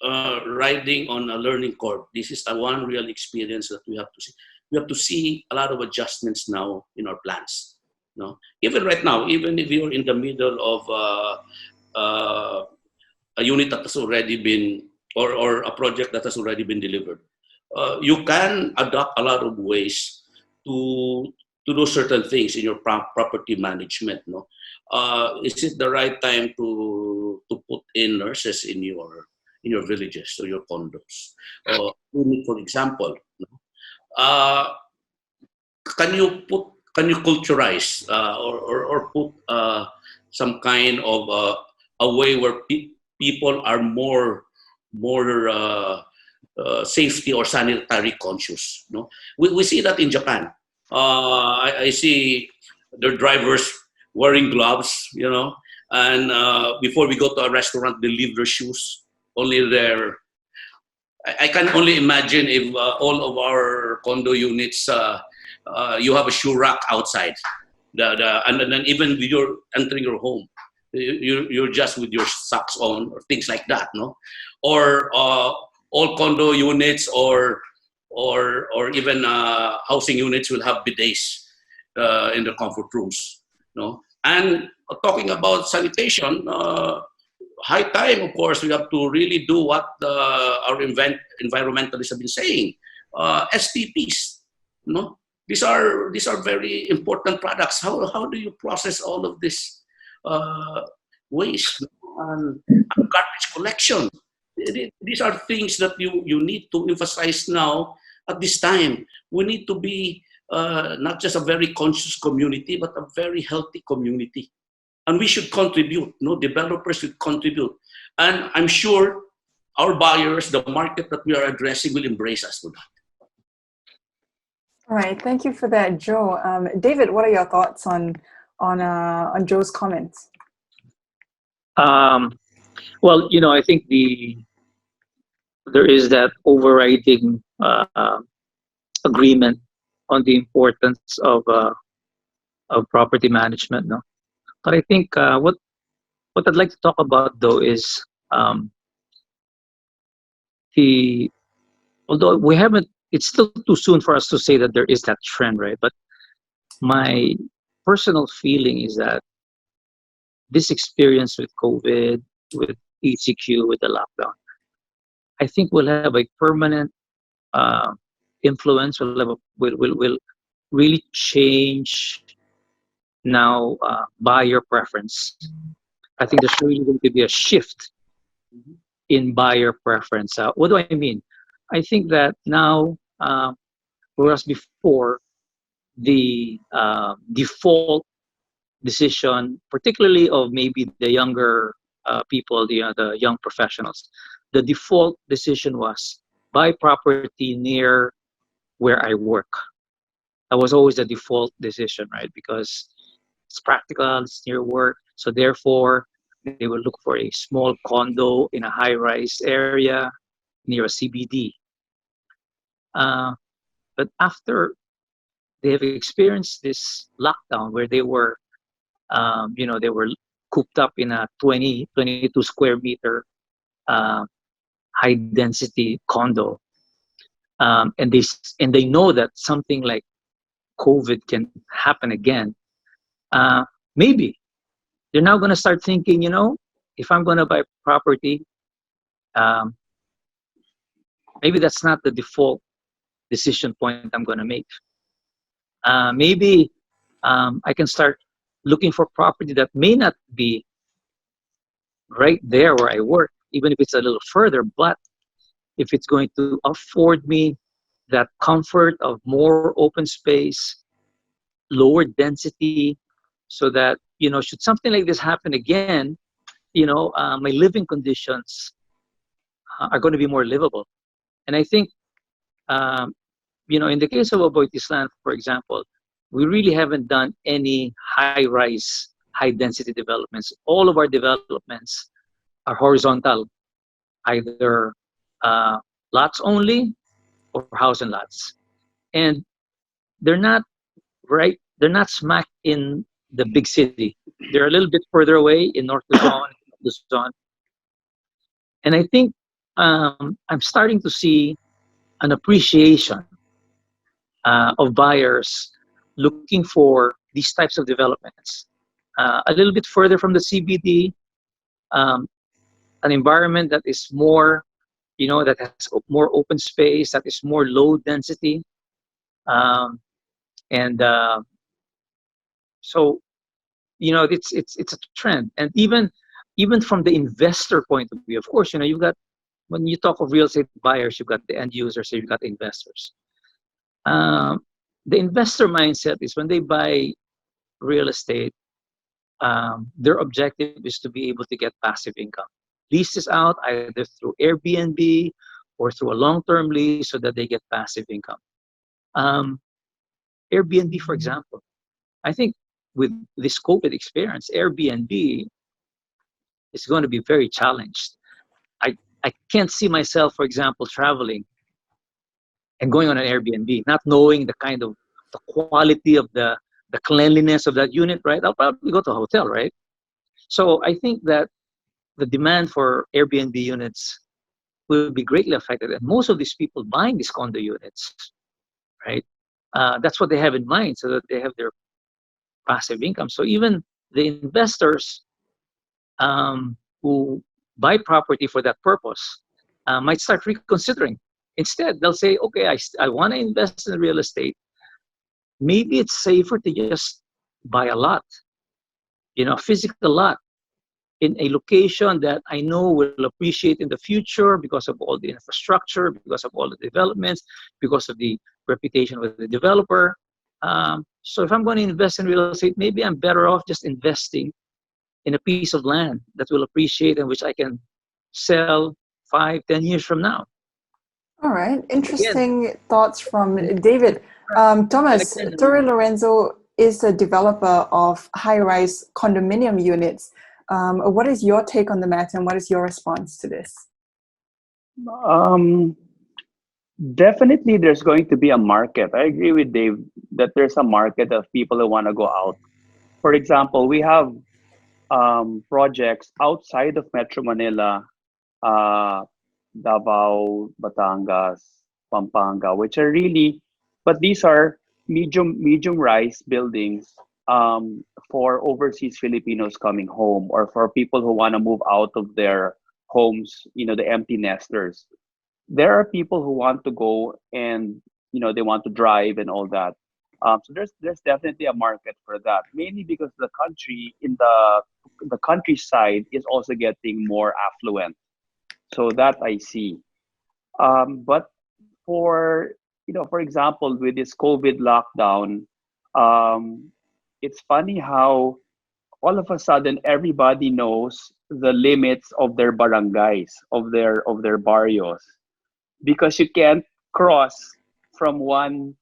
riding on a learning curve, this is the one real experience that we have to see. We have to see a lot of adjustments now in our plans. No? Even right now, even if you're in the middle of a unit that has already been, or a project that has already been delivered, you can adopt a lot of ways to do certain things in your property management. No, is it the right time to put in nurses in your villages or your condos? For example, no? Can you culturize or put some kind of a way where people are more safety or sanitary conscious? No, we see that in Japan. I see their drivers wearing gloves, you know, and before we go to a restaurant, they leave their shoes only there. I can only imagine if all of our condo units, you have a shoe rack outside, and then even when you're entering your home, you're just with your socks on or things like that, no? Or all condo units or even housing units will have bidets in the comfort rooms, no? And talking about sanitation, high time, of course, we have to really do what our environmentalists have been saying. STPs, no? These are very important products. How do you process all of this waste and garbage collection? These are things that you need to emphasize now at this time. We need to be not just a very conscious community, but a very healthy community. And we should contribute, no? Developers should contribute. And I'm sure our buyers, the market that we are addressing, will embrace us for that. All right, thank you for that, Joe. David, what are your thoughts on Joe's comments? Well, you know, I think there is that overriding agreement on the importance of property management, no? But I think what I'd like to talk about though is although we haven't, it's still too soon for us to say that there is that trend, right? But my personal feeling is that this experience with COVID, with ECQ, with the lockdown, I think will have a permanent influence. Will really change now buyer preference. I think there's really going to be a shift in buyer preference. What do I mean? I think that now, whereas before, the default decision, particularly of maybe the younger people, the young professionals, the default decision was buy property near where I work. That was always the default decision, right? Because it's practical, it's near work. So therefore, they would look for a small condo in a high-rise area near a CBD. But after they have experienced this lockdown where they were, they were cooped up in a 22 square meter high-density condo, and they know that something like COVID can happen again. Maybe they're now going to start thinking, if I'm going to buy property, maybe that's not the default decision point I'm going to make. Maybe I can start looking for property that may not be right there where I work, even if it's a little further, but if it's going to afford me that comfort of more open space, lower density, so that, you know, should something like this happen again, you know, my living conditions are going to be more livable. And I think, you know, in the case of AboitizLand, for example, we really haven't done any high-rise, high-density developments. All of our developments are horizontal, either lots only or house and lots. And they're not they're not smack in the big city. They're a little bit further away in North Luzon. And I think I'm starting to see an appreciation of buyers looking for these types of developments. A little bit further from the CBD, an environment that is more, you know, that has more open space, that is more low density. So, you know, it's a trend. And even from the investor point of view, of course, you know, you've got, when you talk of real estate buyers, you've got the end users, you've got the investors. The investor mindset is when they buy real estate, their objective is to be able to get passive income. Lease this out either through Airbnb or through a long-term lease so that they get passive income. Airbnb, for example, I think with this COVID experience, Airbnb is going to be very challenged. I can't see myself, for example, traveling and going on an Airbnb, not knowing the kind of the quality of the cleanliness of that unit, right? I'll probably go to a hotel, right? So I think that the demand for Airbnb units will be greatly affected. And most of these people buying these condo units, right? That's what they have in mind, so that they have their passive income. So even the investors who buy property for that purpose might start reconsidering. Instead, they'll say, okay, I want to invest in real estate. Maybe it's safer to just buy a lot, you know, a physical lot in a location that I know will appreciate in the future because of all the infrastructure, because of all the developments, because of the reputation with the developer. So if I'm going to invest in real estate, maybe I'm better off just investing in a piece of land that will appreciate and which I can sell 5-10 years from now. All right, interesting thoughts from David. Tomas, Torre Lorenzo is a developer of high-rise condominium units. What is your take on the matter, and what is your response to this? Definitely there's going to be a market. I agree with Dave that there's a market of people who want to go out. For example, we have projects outside of Metro Manila, Davao, Batangas, Pampanga, which are really, but these are medium rise buildings for overseas Filipinos coming home, or for people who want to move out of their homes, you know, the empty nesters. There are people who want to go and, you know, they want to drive and all that. So there's definitely a market for that, mainly because the country in the countryside is also getting more affluent. So that I see. But for, you know, for example, with this COVID lockdown, it's funny how all of a sudden everybody knows the limits of their barangays, of their barrios, because you can't cross from one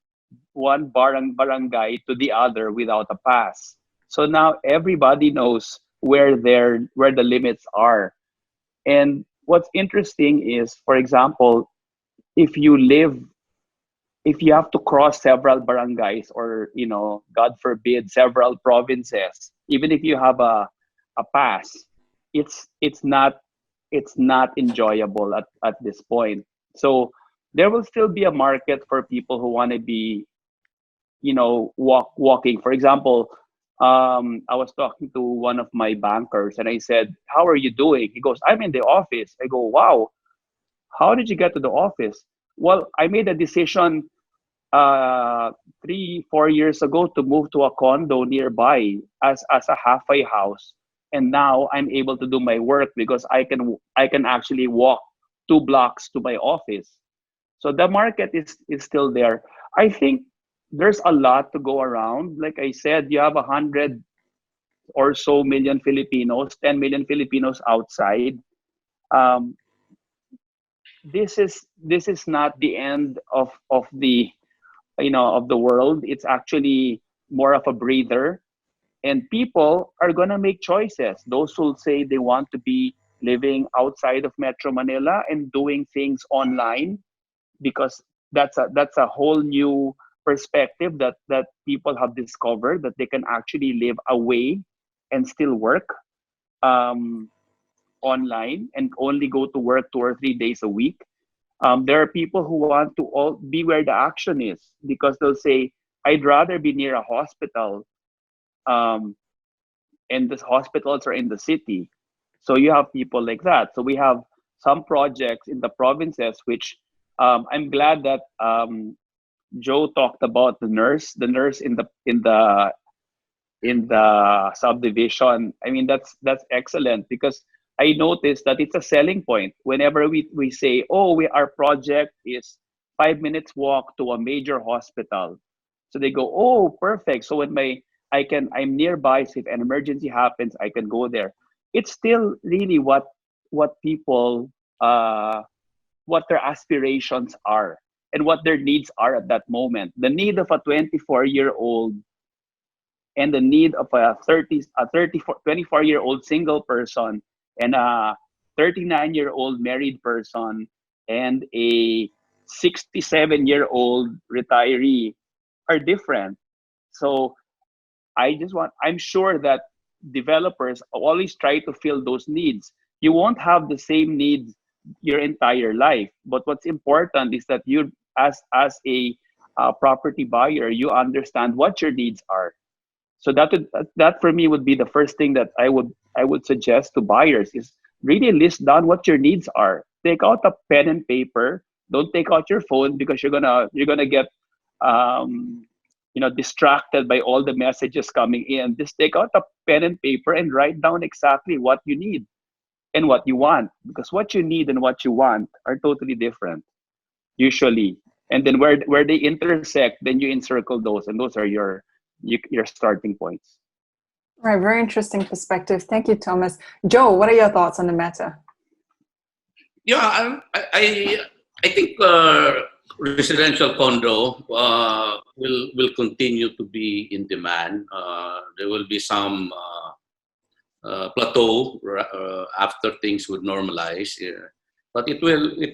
barangay to the other without a pass. So now everybody knows where the limits are. And what's interesting is, for example, if you have to cross several barangays, or, you know, God forbid, several provinces, even if you have a pass, it's not enjoyable at this point. So there will still be a market for people who want to be, you know, walking. For example, I was talking to one of my bankers and I said, "How are you doing?" He goes, "I'm in the office." I go, "Wow, how did you get to the office?" "Well, I made a decision 3-4 years ago to move to a condo nearby as a halfway house, and now I'm able to do my work because I can actually walk 2 blocks to my office. So the market is still there. I think there's a lot to go around. Like I said, you have 100 or so million Filipinos, 10 million Filipinos outside. Um, this is not the end of the of the world. It's actually more of a breather, and people are gonna make choices. Those who say they want to be living outside of Metro Manila and doing things online, because that's a whole new perspective that people have discovered, that they can actually live away and still work um, online and only go to work 2 or 3 days a week. There are people who want to all be where the action is, because they'll say, I'd rather be near a hospital, um, and the hospitals are in the city. So you have people like that. So we have some projects in the provinces, which I'm glad that Joe talked about the nurse in the subdivision. I mean, that's excellent, because I noticed that it's a selling point. Whenever we say, oh, our project is 5 minutes walk to a major hospital, so they go, oh, perfect. So when I'm nearby, so if an emergency happens, I can go there. It's still really what people what their aspirations are and what their needs are at that moment. The need of a 24-year-old and the need of a 24-year-old single person, and a 39-year-old married person, and a 67-year-old retiree are different. So I'm sure that developers always try to fill those needs. You won't have the same needs your entire life, but what's important is that you, as a property buyer, you understand what your needs are. So that for me would be the first thing that I would suggest to buyers, is really list down what your needs are. Take out a pen and paper. Don't take out your phone, because you're gonna get distracted by all the messages coming in. Just take out a pen and paper and write down exactly what you need and what you want, because what you need and what you want are totally different usually. And then where they intersect, then you encircle those, and those are your starting points. Right, very interesting perspective. Thank you, Thomas. Joe, what are your thoughts on the matter? Yeah, I think residential condo will continue to be in demand. There will be some plateau after things would normalize. Yeah. But it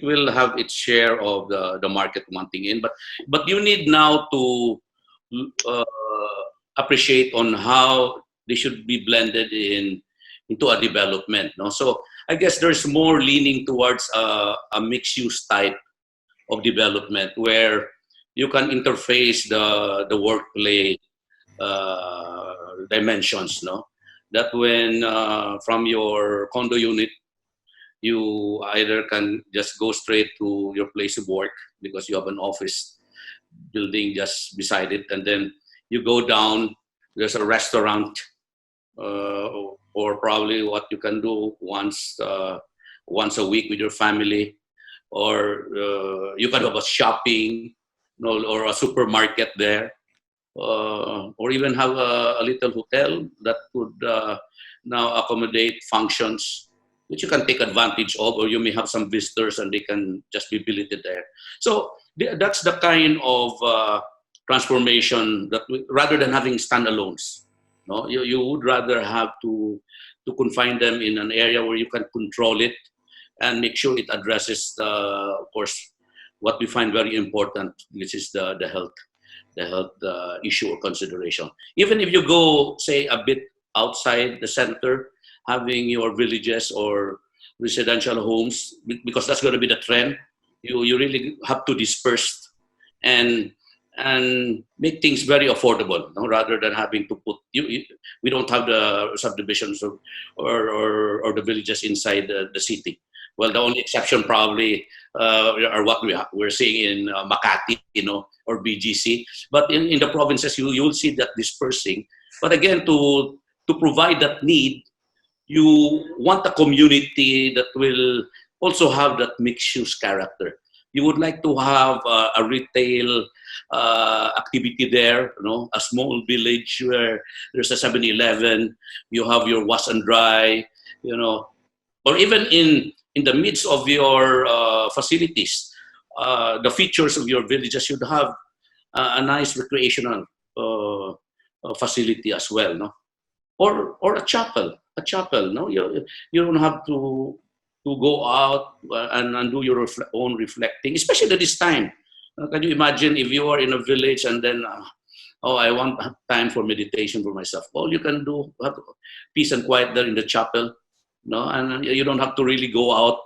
will have its share of the market wanting in. But you need now to appreciate on how they should be blended into a development. No? So I guess there's more leaning towards a mixed use type of development, where you can interface the workplace dimensions. No, that when from your condo unit, you either can just go straight to your place of work because you have an office building just beside it, and then you go down, there's a restaurant, or probably what you can do once a week with your family, or you can have a shopping, or a supermarket there, or even have a little hotel that could now accommodate functions which you can take advantage of, or you may have some visitors and they can just be billeted there. So that's the kind of transformation that rather than having standalones, no, you would rather have to confine them in an area where you can control it and make sure it addresses, of course, what we find very important, which is the health issue or consideration. Even if you go, say, a bit outside the center, having your villages or residential homes, because that's going to be the trend. You really have to disperse and make things very affordable, no? Rather than having to put we don't have the subdivisions or the villages inside the city. Well, the only exception probably are what we're seeing in Makati, or BGC. But in the provinces, you'll see that dispersing. But again, to provide that need, you want a community that will also have that mixed-use character. You would like to have a retail activity there, a small village where there's a 7-Eleven, you have your wash and dry, or even in the midst of your facilities, the features of your villages should have a nice recreational facility as well, no? Or a chapel, no? You don't have to go out and do your own reflecting, especially at this time. Can you imagine if you are in a village and then, I want time for meditation for myself. All you can do, have peace and quiet there in the chapel, and you don't have to really go out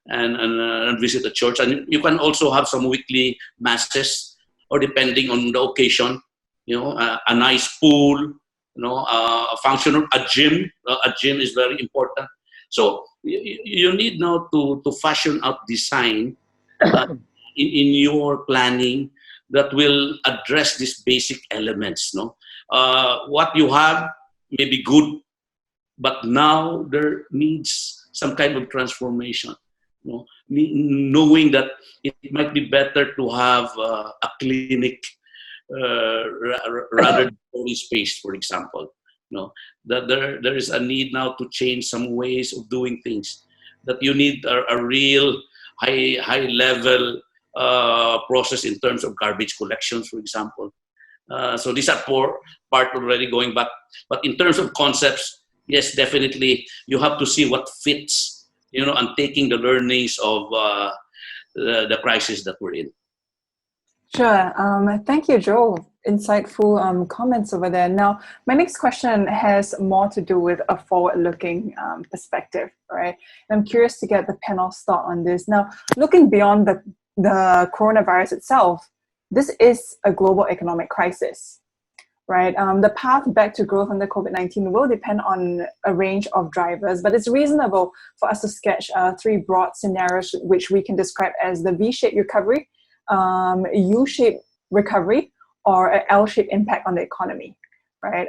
and visit the church. And you can also have some weekly masses, or depending on the occasion, a nice pool, a functional, a gym. A gym is very important. So you need now to fashion out design in your planning that will address these basic elements. What you have may be good, but now there needs some kind of transformation. Knowing that it might be better to have a clinic rather than holy space, for example. That there is a need now to change some ways of doing things. That you need a real high level process in terms of garbage collections, for example. So these are part already going back. But in terms of concepts, yes, definitely you have to see what fits, and taking the learnings of the crisis that we're in. Sure. Thank you, Joe. Insightful comments over there. Now, my next question has more to do with a forward-looking perspective, right? I'm curious to get the panel's thought on this. Now, looking beyond the coronavirus itself, this is a global economic crisis, right? The path back to growth under COVID-19 will depend on a range of drivers, but it's reasonable for us to sketch 3 broad scenarios which we can describe as the V-shaped recovery, U-shaped recovery, or an L-shaped impact on the economy, right?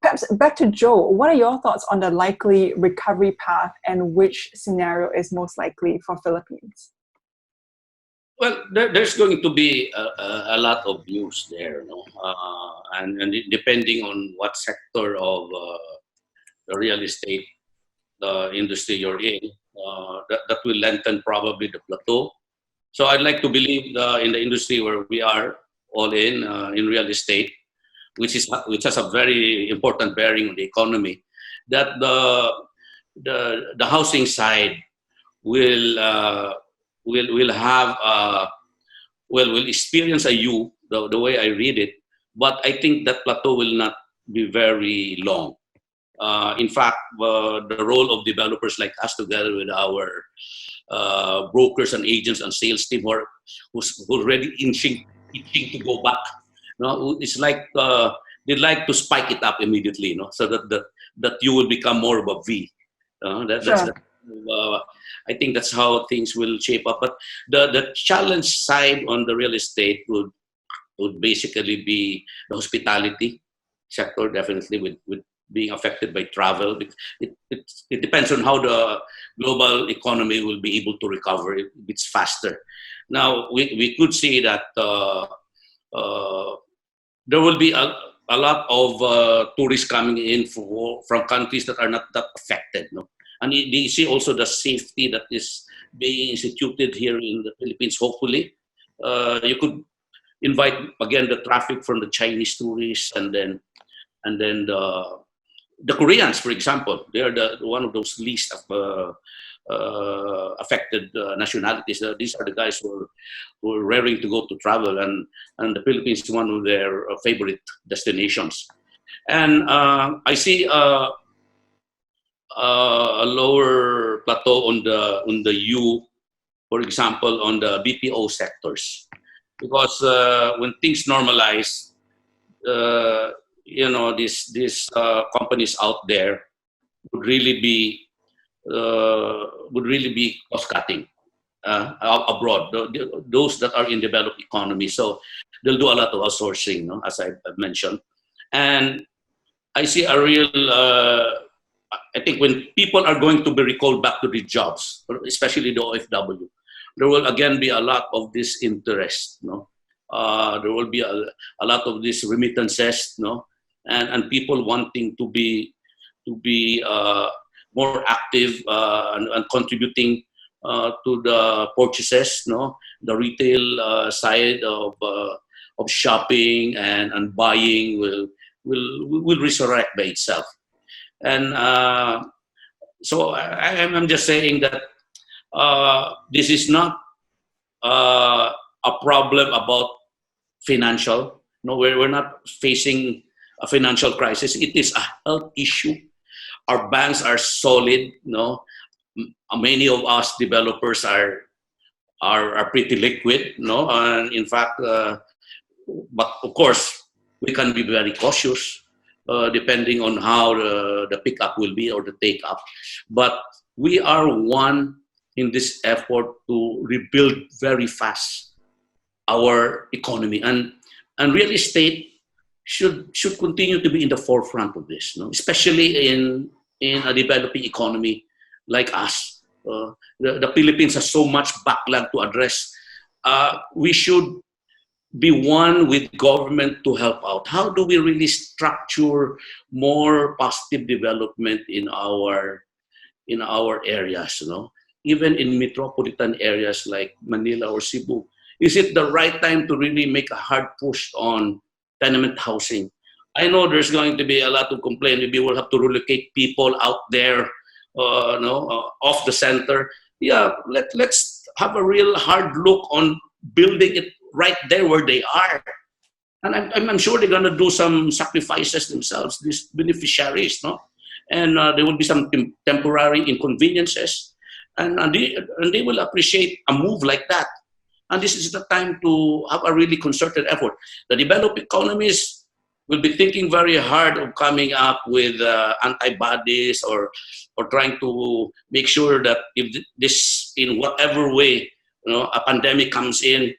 Perhaps back to Joe, what are your thoughts on the likely recovery path and which scenario is most likely for Philippines? Well, there's going to be a lot of views there, and depending on what sector of the real estate industry you're in, that will lengthen probably the plateau. So I'd like to believe in the industry where we are all in real estate, which has a very important bearing on the economy, that the housing side will have will experience a U, the way I read it, but I think that plateau will not be very long. In fact, the role of developers like us, together with our brokers and agents and sales team, who's already itching to go back. It's like they'd like to spike it up immediately, so that you will become more of a V. I think that's how things will shape up. But the challenge side on the real estate would basically be the hospitality sector, definitely with being affected by travel. It depends on how the global economy will be able to recover if it's faster. Now, we could see that there will be a lot of tourists coming in from countries that are not that affected. And you see also the safety that is being instituted here in the Philippines. Hopefully, you could invite again the traffic from the Chinese tourists, and then the Koreans, for example. They are one of those least affected nationalities. These are the guys who are raring to go to travel, and the Philippines is one of their favorite destinations. And I see a lower plateau on the U, for example, on the BPO sectors, because when things normalize, these companies out there would really be would really be cost cutting abroad. Those that are in developed economies, so they'll do a lot of outsourcing, no, as I've mentioned, and I see a real. I think when people are going to be recalled back to the jobs, especially the OFW, there will again be a lot of this interest, no. There will be a lot of these remittances, no, and people wanting to be more active and contributing to the purchases, no, the retail side of shopping and buying will resurrect by itself, and so I'm just saying that this is not a problem about financial. No, we're not facing a financial crisis. It is a health issue. Our banks are solid. No, many of us developers are pretty liquid. No, and in fact, but of course we can be very cautious depending on how the pickup will be or the take up. But we are one in this effort to rebuild very fast our economy, and real estate should continue to be in the forefront of this, no? Especially in a developing economy like us. The Philippines has so much backlog to address. We should be one with government to help out. How do we really structure more positive development in our areas, you know? Even in metropolitan areas like Manila or Cebu, is it the right time to really make a hard push on tenement housing? I know there's going to be a lot of complaint. Maybe we'll have to relocate people out there, off the center. Yeah, let's have a real hard look on building it right there where they are. And I'm sure they're going to do some sacrifices themselves, these beneficiaries, no? And there will be some temporary inconveniences, and they will appreciate a move like that. And this is the time to have a really concerted effort. The developed economies will be thinking very hard of coming up with antibodies or trying to make sure that if this, in whatever way, a pandemic comes in,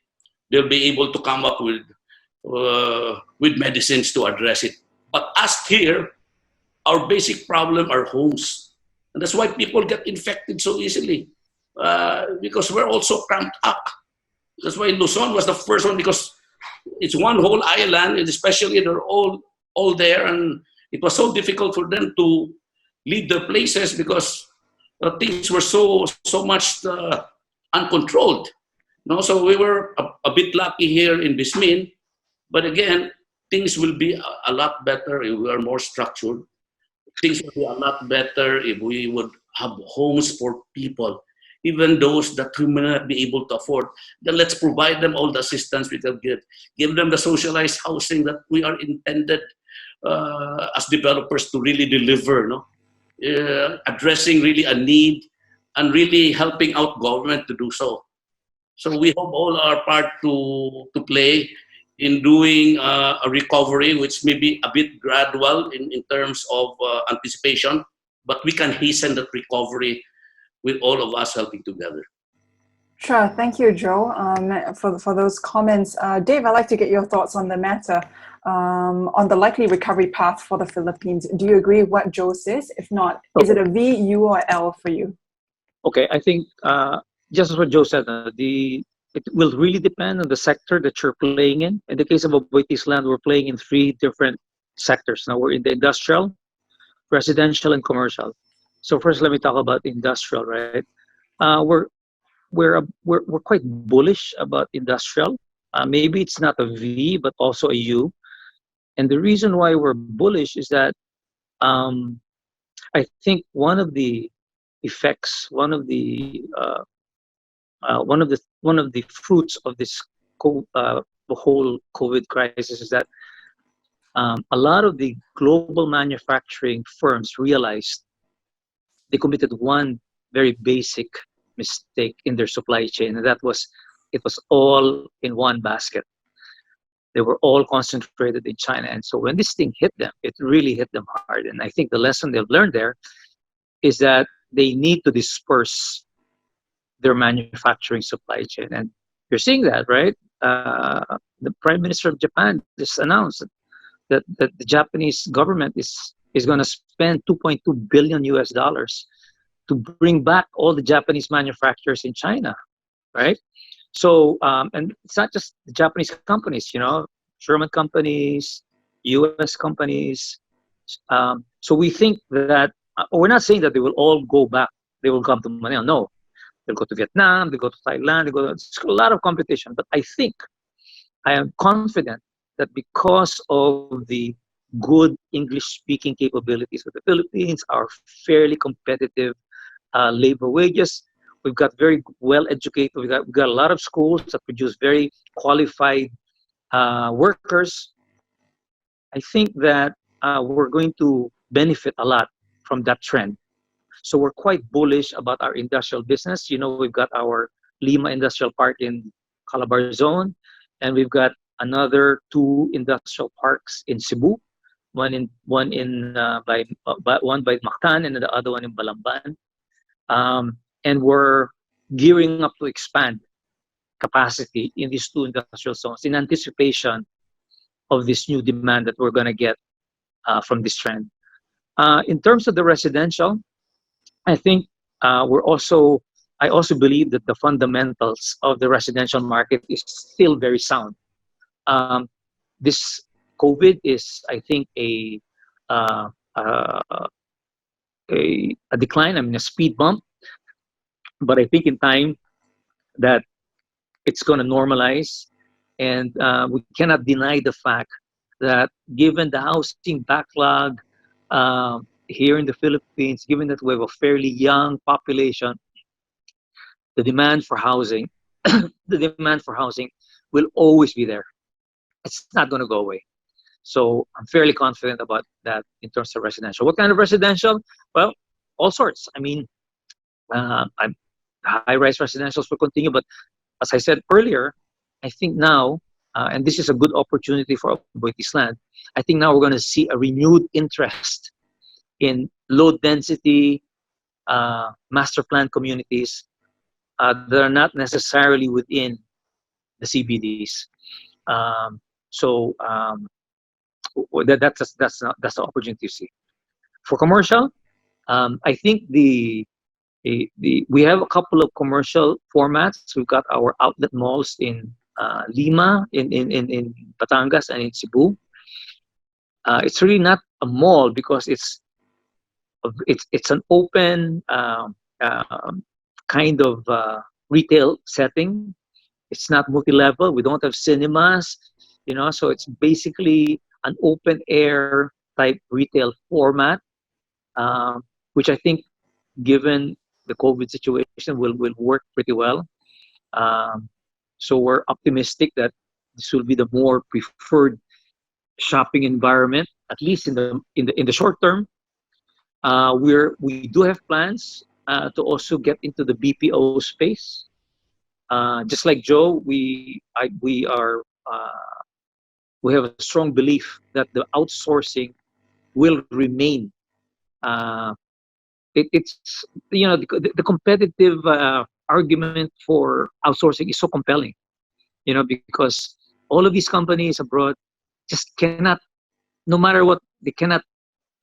they'll be able to come up with medicines to address it. But us here, our basic problem are homes. And that's why people get infected so easily, because we're also cramped up. That's why Luzon was the first one, because it's one whole island, and especially they're all there, and it was so difficult for them to leave their places because things were so much uncontrolled. No, so we were a bit lucky here in Bismin, but again, things will be a lot better if we are more structured. Things will be a lot better if we would have homes for people, even those that we may not be able to afford. Then let's provide them all the assistance we can get. Give them the socialized housing that we are intended as developers to really deliver, no? Addressing really a need and really helping out government to do so. So we have all our part to play in doing a recovery, which may be a bit gradual in terms of anticipation, but we can hasten that recovery with all of us helping together. Sure. Thank you, Joe, for those comments. Dave, I'd like to get your thoughts on the matter, on the likely recovery path for the Philippines. Do you agree with what Joe says? If not, is it a V, U, or L for you? Okay, I think just as what Joe said, it will really depend on the sector that you're playing in. In the case of AboitizLand, we're playing in 3 different sectors. Now we're in the industrial, residential, and commercial. So first, let me talk about industrial, right? We're quite bullish about industrial. Maybe it's not a V, but also a U. And the reason why we're bullish is that I think one of the effects, one of the fruits of this the whole COVID crisis is that a lot of the global manufacturing firms realized they committed one very basic mistake in their supply chain, and that was it was all in one basket. They were all concentrated in China, and so when this thing hit them, it really hit them hard. And I think the lesson they've learned there is that they need to disperse their manufacturing supply chain. And you're seeing that, right? The Prime Minister of Japan just announced that the Japanese government is going to spend 2.2 billion US dollars to bring back all the Japanese manufacturers in China, right? So, and it's not just the Japanese companies, German companies, US companies. So we think that, we're not saying that they will all go back, they will come to Manila. No, they'll go to Vietnam, they go to Thailand, it's a lot of competition. But I am confident that because of the good English-speaking capabilities of the Philippines, our fairly competitive labor wages, we've got very well-educated, we've got a lot of schools that produce very qualified workers. I think that we're going to benefit a lot from that trend. So we're quite bullish about our industrial business. We've got our Lima Industrial Park in Calabar Zone, and we've got another 2 industrial parks in Cebu, one by Mactan and the other one in Balamban. And we're gearing up to expand capacity in these 2 industrial zones in anticipation of this new demand that we're going to get from this trend. In terms of the residential, I think I also believe that the fundamentals of the residential market is still very sound. This COVID is, I think, a decline, a speed bump. But I think in time that it's going to normalize. And we cannot deny the fact that given the housing backlog here in the Philippines, given that we have a fairly young population, the demand for housing, will always be there. It's not going to go away. So I'm fairly confident about that in terms of residential. What kind of residential? Well, all sorts. I mean, high-rise residentials will continue, but as I said earlier, I think now, and this is a good opportunity for AboitizLand, I think now we're going to see a renewed interest in low-density master plan communities that are not necessarily within the CBDs. That's the opportunity you see. For commercial, I think we have a couple of commercial formats. We've got our outlet malls in Lima, in Batangas, and in Cebu. It's really not a mall because it's an open kind of retail setting. It's not multi-level. We don't have cinemas, so it's basically an open air type retail format, which I think, given the COVID situation, will work pretty well. So we're optimistic that this will be the more preferred shopping environment, at least in the short term. We do have plans to also get into the BPO space. Just like Joe, we have a strong belief that the outsourcing will remain. It's the competitive argument for outsourcing is so compelling, because all of these companies abroad just cannot, no matter what, they cannot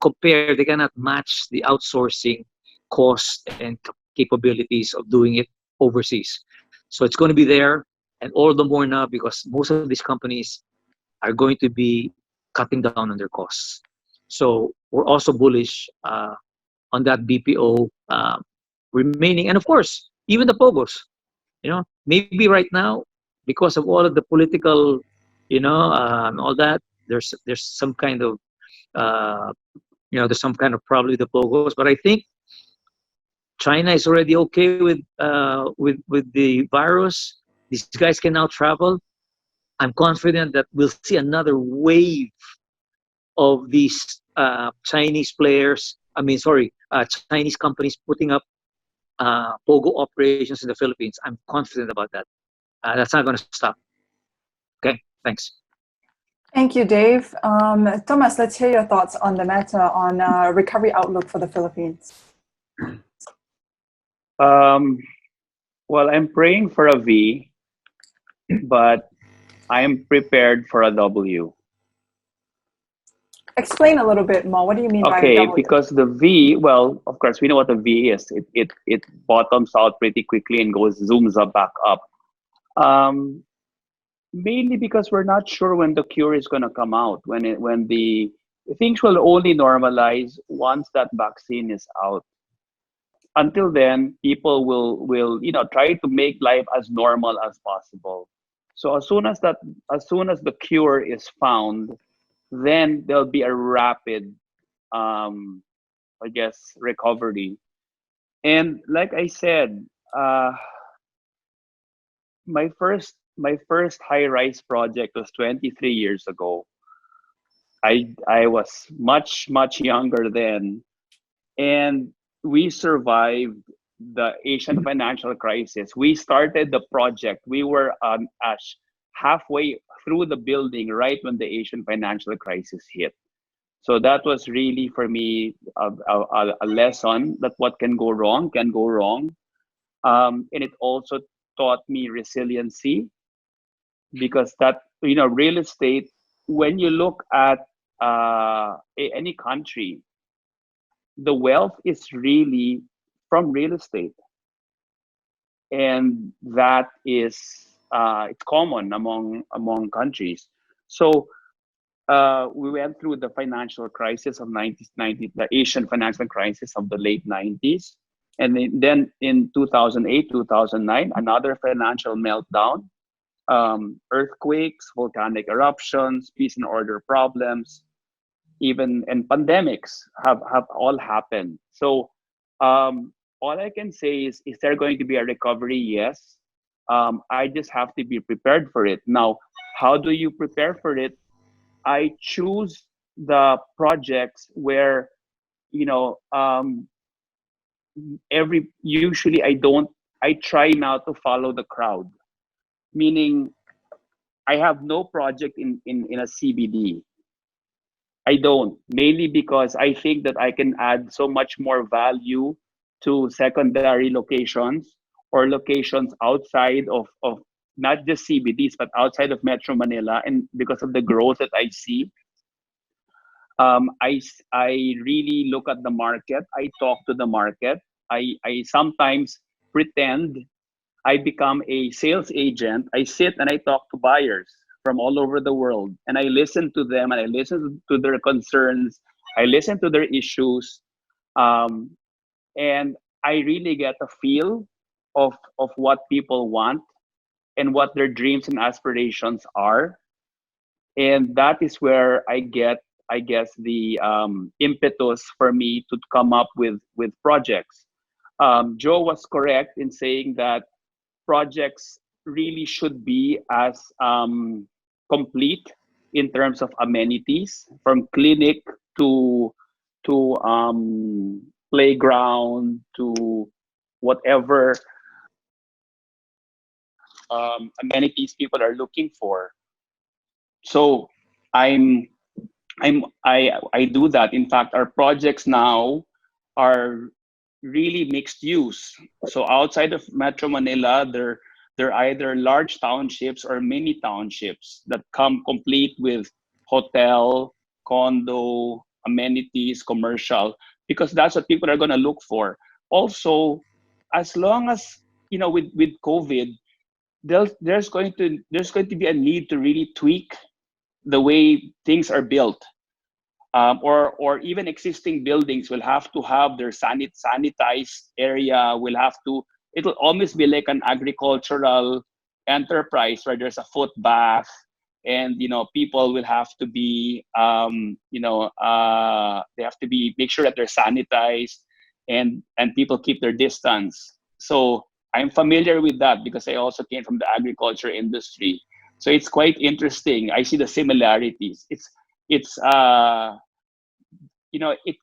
compare, they cannot match the outsourcing cost and capabilities of doing it overseas. So it's going to be there, and all the more now because most of these companies are going to be cutting down on their costs. So we're also bullish on that BPO remaining, and of course, even the POGOs. Maybe right now, because of all of the political, all that, there's some kind of, there's some kind of problem with the POGOs. But I think China is already okay with the virus. These guys can now travel. I'm confident that we'll see another wave of these Chinese players. Chinese companies putting up POGO operations in the Philippines. I'm confident about that. That's not going to stop. Okay, thanks. Thank you, Dave. Tomas, let's hear your thoughts on the matter on recovery outlook for the Philippines. Um, well, I'm praying for a V, but I'm prepared for a W. Explain a little bit more. What do you mean by a Okay, W? because the V, well, of course, we know what the V is. It bottoms out pretty quickly and zooms up back up. Um, Mainly because we're not sure when the cure is going to come out. When the things will only normalize once that vaccine is out. Until then, people will try to make life as normal as possible. So as soon as the cure is found, then there'll be a rapid, um, I guess, recovery. And like I said, uh, my first high rise project was 23 years ago. I was much younger then, and we survived the Asian financial crisis. We started the project. We were halfway through the building right when the Asian financial crisis hit. So that was really for me a lesson that what can go wrong, and it also taught me resiliency, because that real estate, when you look at any country, the wealth is really from real estate, and that is it's common among countries. So we went through the financial crisis of 1990, the Asian financial crisis of the late 90s, and then in 2008 2009 another financial meltdown, earthquakes, volcanic eruptions, peace and order problems, even and pandemics have all happened. So all I can say is there going to be a recovery? Yes. I just have to be prepared for it. Now, how do you prepare for it? I choose the projects where you know every usually I try now to follow the crowd, meaning I have no project in a CBD. I don't, mainly because I think that I can add so much more value to secondary locations or locations outside of not just CBDs, but outside of Metro Manila. And because of the growth that I see, I really look at the market. I talk to the market. I sometimes pretend I become a sales agent. I sit and I talk to buyers from all over the world, and I listen to them and I listen to their concerns. I listen to their issues, um, and I really get a feel of what people want and what their dreams and aspirations are, and that is where I get, I guess, the impetus for me to come up with projects. Joe was correct in saying that projects really should be as complete in terms of amenities, from clinic to playground to whatever amenities people are looking for. So I'm I do that. In fact, our projects now are really mixed use. So outside of Metro Manila, they're either large townships or mini townships that come complete with hotel, condo, amenities, commercial, because that's what people are going to look for. Also, as long as with COVID, there's going to be a need to really tweak the way things are built, or even existing buildings will have to have their sanitized area. Will have to. It'll almost be like an agricultural enterprise where there's a foot bath, and people will have to be, they have to be make sure that they're sanitized, and people keep their distance. So I'm familiar with that because I also came from the agriculture industry. So it's quite interesting. I see the similarities. It's it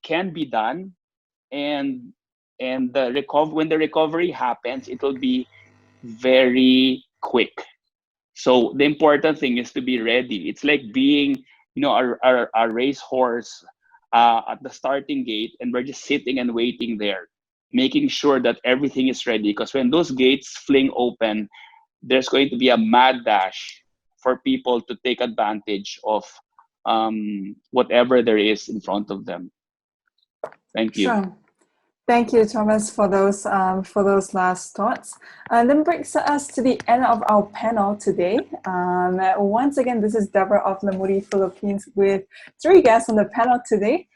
can be done, and when the recovery happens, it will be very quick. So the important thing is to be ready. It's like being a racehorse at the starting gate, and we're just sitting and waiting there. making sure that everything is ready. Because when those gates fling open, there's going to be a mad dash for people to take advantage of whatever there is in front of them. Thank you. Sure. Thank you, Thomas, for those last thoughts. And then brings us to the end of our panel today. Once again, this is Deborah of Lamudi Philippines with 3 guests on the panel today.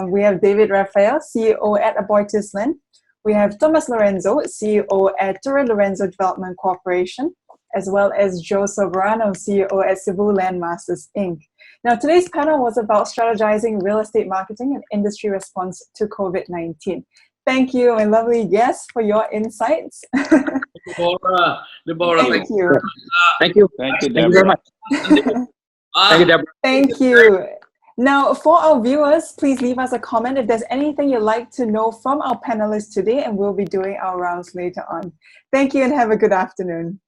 We have David Rafael, CEO at AboitizLand. We have Tomas Lorenzo, CEO at Torre Lorenzo Development Corporation, as well as Jose Soberano, CEO at Cebu Landmasters, Inc. Now, today's panel was about strategizing real estate marketing and industry response to COVID-19. Thank you, my lovely guests, for your insights. Deborah, Thank you. Thank you. Thank you, Thank you very much. Thank you, Deborah. Thank you. Now, for our viewers, please leave us a comment if there's anything you'd like to know from our panelists today, and we'll be doing our rounds later on. Thank you and have a good afternoon.